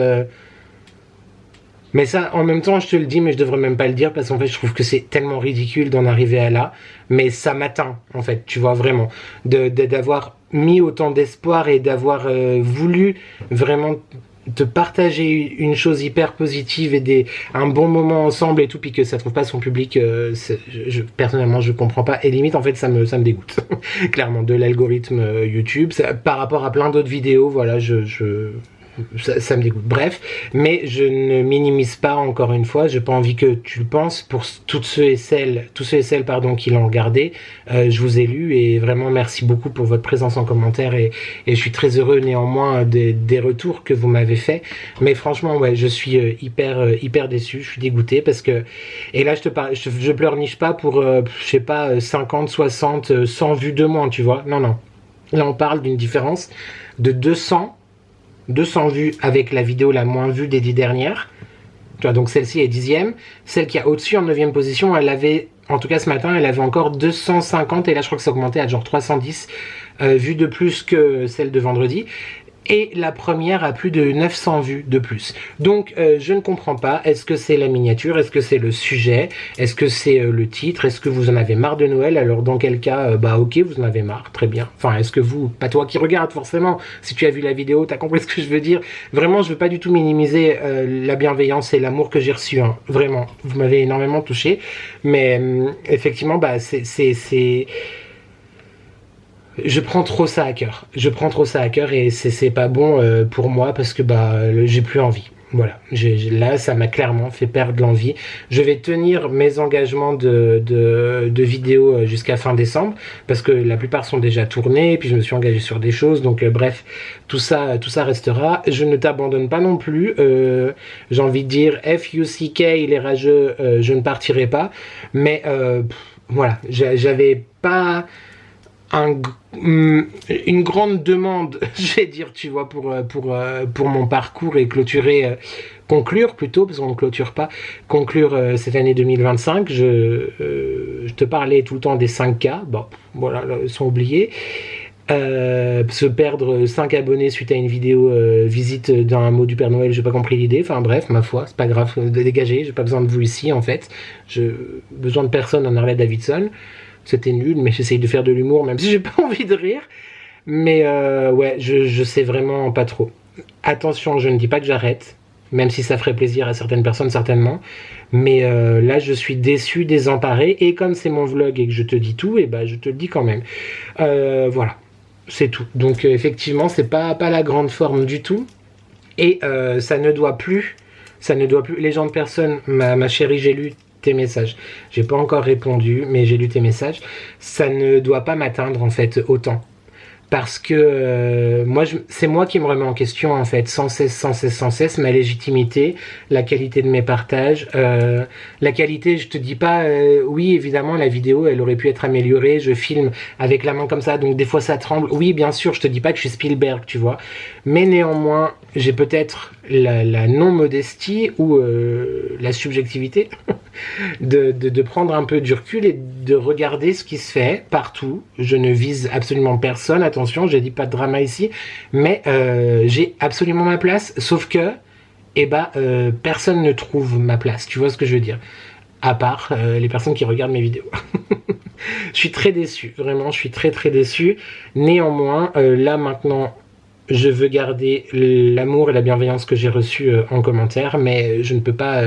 Mais ça, en même temps, je te le dis, mais je devrais même pas le dire, parce qu'en fait, je trouve que c'est tellement ridicule d'en arriver à là. Mais ça m'atteint, en fait, tu vois, vraiment. D'avoir mis autant d'espoir et d'avoir voulu vraiment te partager une chose hyper positive et un bon moment ensemble et tout, puis que ça trouve pas son public, personnellement, je comprends pas. Et limite, en fait, ça me dégoûte. Clairement, de l'algorithme YouTube. Par rapport à plein d'autres vidéos, voilà, ça me dégoûte. Bref, mais je ne minimise pas, encore une fois, j'ai pas envie que tu le penses. Pour tous ceux et celles qui l'ont regardé, je vous ai lu, et vraiment merci beaucoup pour votre présence en commentaire, et je suis très heureux néanmoins des retours que vous m'avez fait. Mais franchement, ouais, je suis hyper déçu, je suis dégoûté, parce que, et là je pleurniche pas pour je sais pas, 50, 60, 100 vues de moins, tu vois, non, là on parle d'une différence de 200 vues avec la vidéo la moins vue des 10 dernières. Tu vois, donc celle-ci est 10e. Celle qui a au-dessus en 9e position, elle avait, en tout cas ce matin, elle avait encore 250, et là je crois que ça augmentait à genre 310 vues de plus que celle de vendredi. Et la première a plus de 900 vues de plus. Donc je ne comprends pas. Est-ce que c'est la miniature? Est-ce que c'est le sujet? Est-ce que c'est le titre? Est-ce que vous en avez marre de Noël? Alors dans quel cas, bah ok, vous en avez marre, très bien. Enfin, est-ce que vous, pas toi qui regarde forcément, si tu as vu la vidéo, t'as compris ce que je veux dire. Vraiment, je veux pas du tout minimiser la bienveillance et l'amour que j'ai reçu, hein. Vraiment, vous m'avez énormément touché. Mais effectivement, bah je prends trop ça à cœur. Et c'est pas bon pour moi, parce que bah j'ai plus envie. Voilà, là ça m'a clairement fait perdre l'envie. Je vais tenir mes engagements de vidéos jusqu'à fin décembre, parce que la plupart sont déjà tournés, et puis je me suis engagé sur des choses, donc bref, tout ça restera. Je ne t'abandonne pas non plus, j'ai envie de dire FUCK, les rageux, je ne partirai pas, mais voilà, j'avais pas une grande demande, je vais dire, tu vois, pour mon parcours, et conclure plutôt, parce qu'on ne clôture pas, conclure cette année 2025. Je te parlais tout le temps des 5K, bon, voilà, ils sont oubliés. Se perdre 5 abonnés suite à une vidéo visite d'un mot du Père Noël, j'ai pas compris l'idée. Enfin bref, ma foi, c'est pas grave, de dégager, j'ai pas besoin de vous ici en fait. J'ai besoin de personne en Harley Davidson. C'était nul, mais j'essaye de faire de l'humour, même si j'ai pas envie de rire. Mais ouais, je sais vraiment pas trop. Attention, je ne dis pas que j'arrête, même si ça ferait plaisir à certaines personnes, certainement. Mais là, je suis déçu, désemparé, et comme c'est mon vlog et que je te dis tout, et bah je te le dis quand même. Voilà, c'est tout. Donc effectivement, c'est pas la grande forme du tout. Et ça ne doit plus. Les gens de personne, ma chérie, j'ai lu tes messages. J'ai pas encore répondu, mais j'ai lu tes messages. Ça ne doit pas m'atteindre en fait autant. parce que moi, c'est moi qui me remets en question en fait, sans cesse, ma légitimité, la qualité de mes partages, la qualité, je te dis pas, oui évidemment la vidéo elle aurait pu être améliorée, je filme avec la main comme ça, donc des fois ça tremble, oui bien sûr, je te dis pas que je suis Spielberg, tu vois, mais néanmoins, j'ai peut-être la non-modestie ou la subjectivité de prendre un peu du recul et de regarder ce qui se fait partout. Je ne vise absolument personne, attention, je dis pas de drama ici, mais j'ai absolument ma place, sauf que personne ne trouve ma place, tu vois ce que je veux dire, à part les personnes qui regardent mes vidéos. Je suis très déçu, vraiment, je suis très déçu. Néanmoins, là maintenant, je veux garder l'amour et la bienveillance que j'ai reçus en commentaire, mais je ne peux pas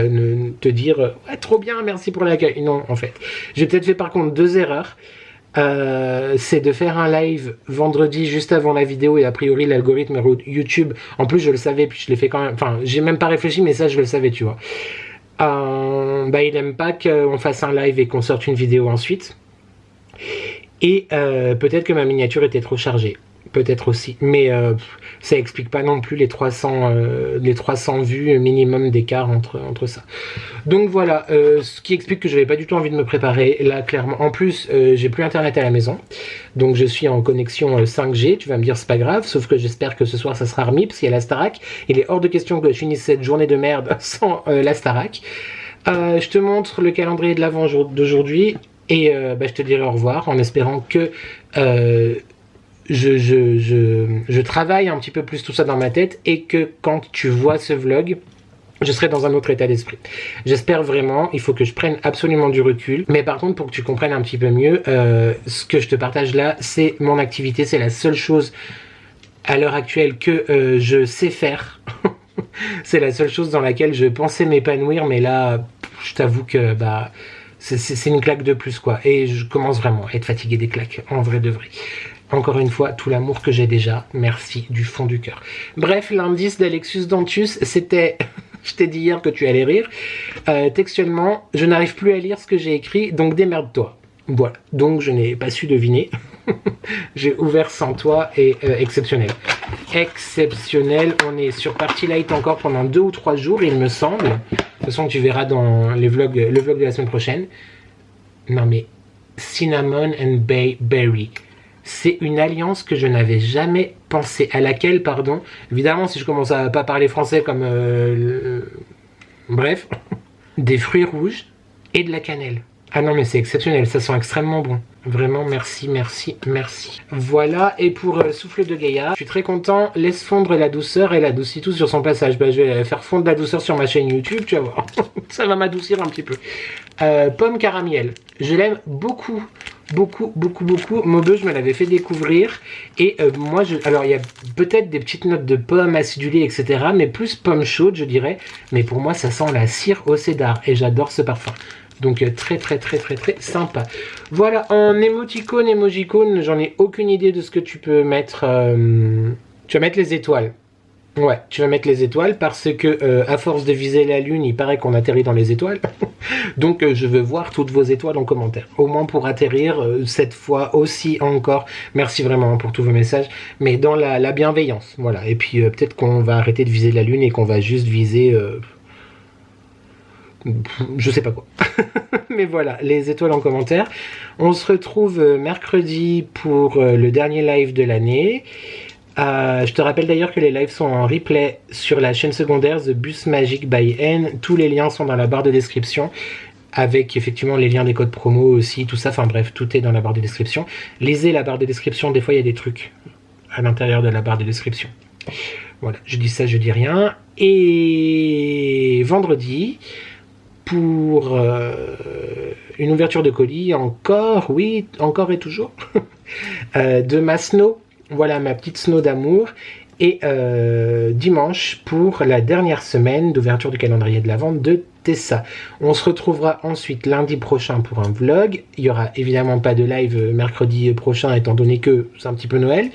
te dire ouais, trop bien, merci pour l'accueil. Non, en fait. J'ai peut-être fait par contre 2 erreurs. C'est de faire un live vendredi juste avant la vidéo et a priori l'algorithme YouTube, en plus je le savais, puis je l'ai fait quand même, enfin j'ai même pas réfléchi, mais ça je le savais, tu vois. Il aime pas qu'on fasse un live et qu'on sorte une vidéo ensuite. Et peut-être que ma miniature était trop chargée. Peut-être aussi, mais ça explique pas non plus les 300 vues minimum d'écart entre ça. Donc voilà, ce qui explique que je n'avais pas du tout envie de me préparer là clairement. En plus, j'ai plus internet à la maison, donc je suis en connexion 5G. Tu vas me dire c'est pas grave, sauf que j'espère que ce soir ça sera remis parce qu'il y a la Starac. Il est hors de question que je finisse cette journée de merde sans la Starac. Je te montre le calendrier de l'avant d'aujourd'hui et je te dirai au revoir en espérant que je travaille un petit peu plus tout ça dans ma tête et que quand tu vois ce vlog, je serai dans un autre état d'esprit. J'espère vraiment, il faut que je prenne absolument du recul. Mais par contre, pour que tu comprennes un petit peu mieux, ce que je te partage là, c'est mon activité, c'est la seule chose à l'heure actuelle que je sais faire. C'est la seule chose dans laquelle je pensais m'épanouir, mais là, je t'avoue que c'est une claque de plus quoi. Et je commence vraiment à être fatigué des claques, en vrai de vrai. Encore une fois, tout l'amour que j'ai déjà, merci du fond du cœur. Bref, l'indice d'Alexus Dantus, c'était, je t'ai dit hier que tu allais rire, textuellement, je n'arrive plus à lire ce que j'ai écrit, donc démerde-toi. Voilà, donc je n'ai pas su deviner. J'ai ouvert sans toi et exceptionnel. Exceptionnel, on est sur Party Light encore pendant 2 ou 3 jours, il me semble. De toute façon, tu verras dans le vlog de la semaine prochaine. Non mais, Cinnamon and Bay Berry. C'est une alliance que je n'avais jamais pensé, à laquelle, pardon, évidemment si je commence à pas parler français comme, bref, des fruits rouges et de la cannelle. Ah non mais c'est exceptionnel, ça sent extrêmement bon. Vraiment merci. Voilà, et pour souffle de gaillard, je suis très content, laisse fondre la douceur et l'adoucit tout sur son passage. Je vais faire fondre la douceur sur ma chaîne YouTube, tu vas voir. Ça va m'adoucir un petit peu. Pomme caramel, je l'aime beaucoup. Maubeu, je me l'avais fait découvrir et moi alors il y a peut-être des petites notes de pommes acidulées etc, mais plus pomme chaude je dirais, mais pour moi ça sent la cire au cédar et j'adore ce parfum, donc très sympa. Voilà, en emojicône, j'en ai aucune idée de ce que tu peux mettre. Tu vas mettre les étoiles. Ouais, tu vas mettre les étoiles parce que à force de viser la lune, il paraît qu'on atterrit dans les étoiles. Donc je veux voir toutes vos étoiles en commentaire. Au moins pour atterrir cette fois aussi encore. Merci vraiment pour tous vos messages. Mais dans la bienveillance, voilà. Et puis peut-être qu'on va arrêter de viser la lune et qu'on va juste viser... je sais pas quoi. Mais voilà, les étoiles en commentaire. On se retrouve mercredi pour le dernier live de l'année. Je te rappelle d'ailleurs que les lives sont en replay sur la chaîne secondaire The Bus Magic by N. Tous les liens sont dans la barre de description, avec effectivement les liens des codes promo aussi, tout ça, enfin bref, tout est dans la barre de description. Lisez la barre de description, des fois il y a des trucs à l'intérieur de la barre de description. Voilà, je dis ça, je dis rien. Et vendredi, pour une ouverture de colis, encore, oui, encore et toujours, de ma Snow. Voilà ma petite Snow d'amour. Et dimanche pour la dernière semaine d'ouverture du calendrier de l'Avent de Tessa. On se retrouvera ensuite lundi prochain pour un vlog. Il y aura évidemment pas de live mercredi prochain étant donné que c'est un petit peu Noël.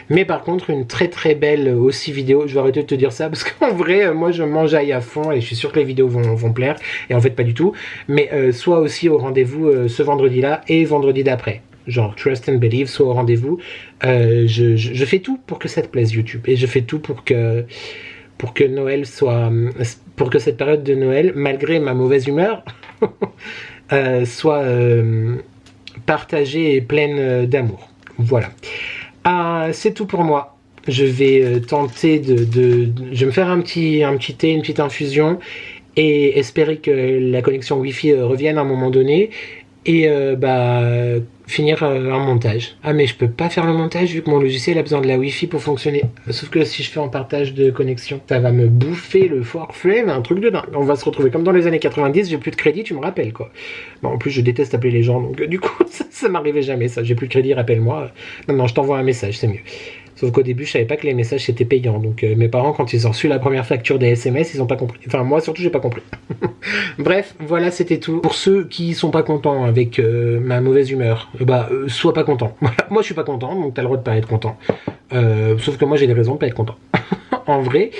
Mais par contre une très belle aussi vidéo. Je vais arrêter de te dire ça parce qu'en vrai moi je m'enjaille à fond et je suis sûr que les vidéos vont plaire. Et en fait pas du tout. Mais sois aussi au rendez-vous ce vendredi là et vendredi d'après. genre Trust and Believe, sois au rendez-vous. Je fais tout pour que ça te plaise YouTube, et je fais tout pour que Noël soit, pour que cette période de Noël, malgré ma mauvaise humeur, soit partagée et pleine d'amour. Voilà. C'est tout pour moi. Je vais tenter je vais me faire un petit thé, une petite infusion, et espérer que la connexion Wi-Fi revienne à un moment donné, et finir un montage. Ah, mais je peux pas faire le montage vu que mon logiciel a besoin de la Wi-Fi pour fonctionner. Sauf que si je fais en partage de connexion, ça va me bouffer le forfait, mais un truc de dingue. On va se retrouver comme dans les années 90, j'ai plus de crédit, tu me rappelles quoi. Bon, en plus je déteste appeler les gens, donc du coup ça m'arrivait jamais ça. J'ai plus de crédit, rappelle-moi. Non, je t'envoie un message, c'est mieux. Sauf qu'au début, je savais pas que les messages c'était payant. Donc mes parents, quand ils ont reçu la première facture des SMS, ils ont pas compris. Enfin, moi surtout, j'ai pas compris. Bref, voilà, c'était tout. Pour ceux qui sont pas contents avec ma mauvaise humeur, sois pas content. Voilà. Moi, je suis pas content, donc t'as le droit de pas être content. Sauf que moi, j'ai des raisons de pas être content. En vrai.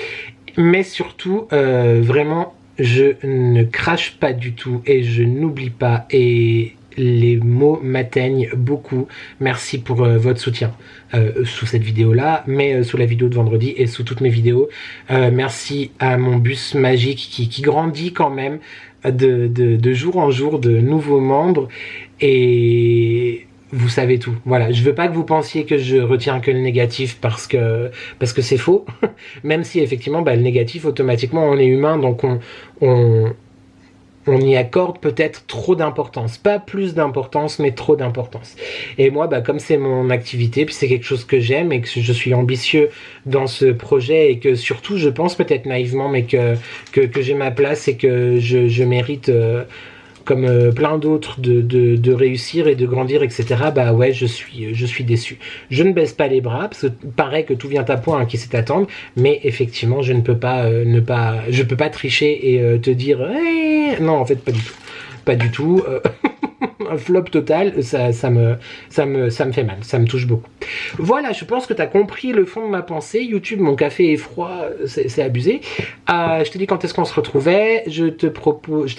Mais surtout, vraiment, je ne crache pas du tout et je n'oublie pas, et les mots m'atteignent beaucoup. Merci pour votre soutien sous cette vidéo là, mais sous la vidéo de vendredi et sous toutes mes vidéos. Merci à mon bus magique qui grandit quand même de jour en jour, de nouveaux membres, et vous savez tout. Voilà, je veux pas que vous pensiez que je retiens que le négatif, parce que c'est faux. Même si effectivement le négatif, automatiquement on est humain, donc on y accorde peut-être trop d'importance. Pas plus d'importance, mais trop d'importance. Et moi, comme c'est mon activité, puis c'est quelque chose que j'aime, et que je suis ambitieux dans ce projet, et que surtout, je pense peut-être naïvement, mais que j'ai ma place, et que je mérite, comme plein d'autres, de réussir et de grandir, etc. Ouais, je suis déçu. Je ne baisse pas les bras, parce que paraît que tout vient à point, qui sait attendre, mais effectivement, je ne peux pas je peux pas tricher et te dire hey! Non, en fait, pas du tout. Pas du tout. Un flop total, ça me fait mal, ça me touche beaucoup. Voilà, je pense que tu as compris le fond de ma pensée. YouTube, mon café est froid, c'est abusé. Je te dis quand est-ce qu'on se retrouvait. Je t'ai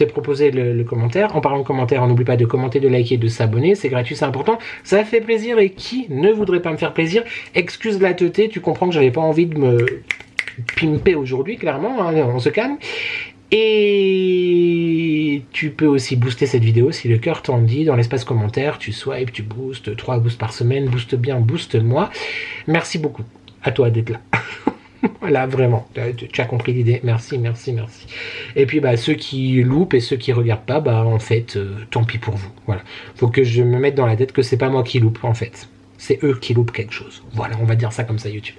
proposé le commentaire. En parlant de commentaires, n'oublie pas de commenter, de liker, de s'abonner. C'est gratuit, c'est important. Ça fait plaisir, et qui ne voudrait pas me faire plaisir? Excuse la teuté, tu comprends que j'avais pas envie de me pimper aujourd'hui, clairement, hein, on se calme. Et tu peux aussi booster cette vidéo si le cœur t'en dit. Dans l'espace commentaire, tu swipes, tu boostes, 3 boosts par semaine, booste bien, booste moi. Merci beaucoup à toi d'être là. Voilà, vraiment, tu as compris l'idée. Merci. Et puis ceux qui loupent et ceux qui regardent pas, en fait, tant pis pour vous. Voilà, faut que je me mette dans la tête que c'est pas moi qui loupe, en fait. C'est eux qui loupent quelque chose. Voilà, on va dire ça comme ça, YouTube.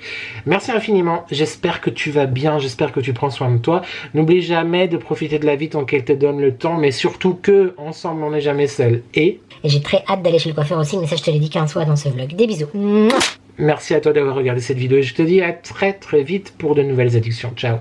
Merci infiniment. J'espère que tu vas bien. J'espère que tu prends soin de toi. N'oublie jamais de profiter de la vie tant qu'elle te donne le temps. Mais surtout que, ensemble, on n'est jamais seul. Et j'ai très hâte d'aller chez le coiffeur aussi, mais ça, je te l'ai dit 15 fois dans ce vlog. Des bisous. Mouah. Merci à toi d'avoir regardé cette vidéo. Et je te dis à très très vite pour de nouvelles addictions. Ciao.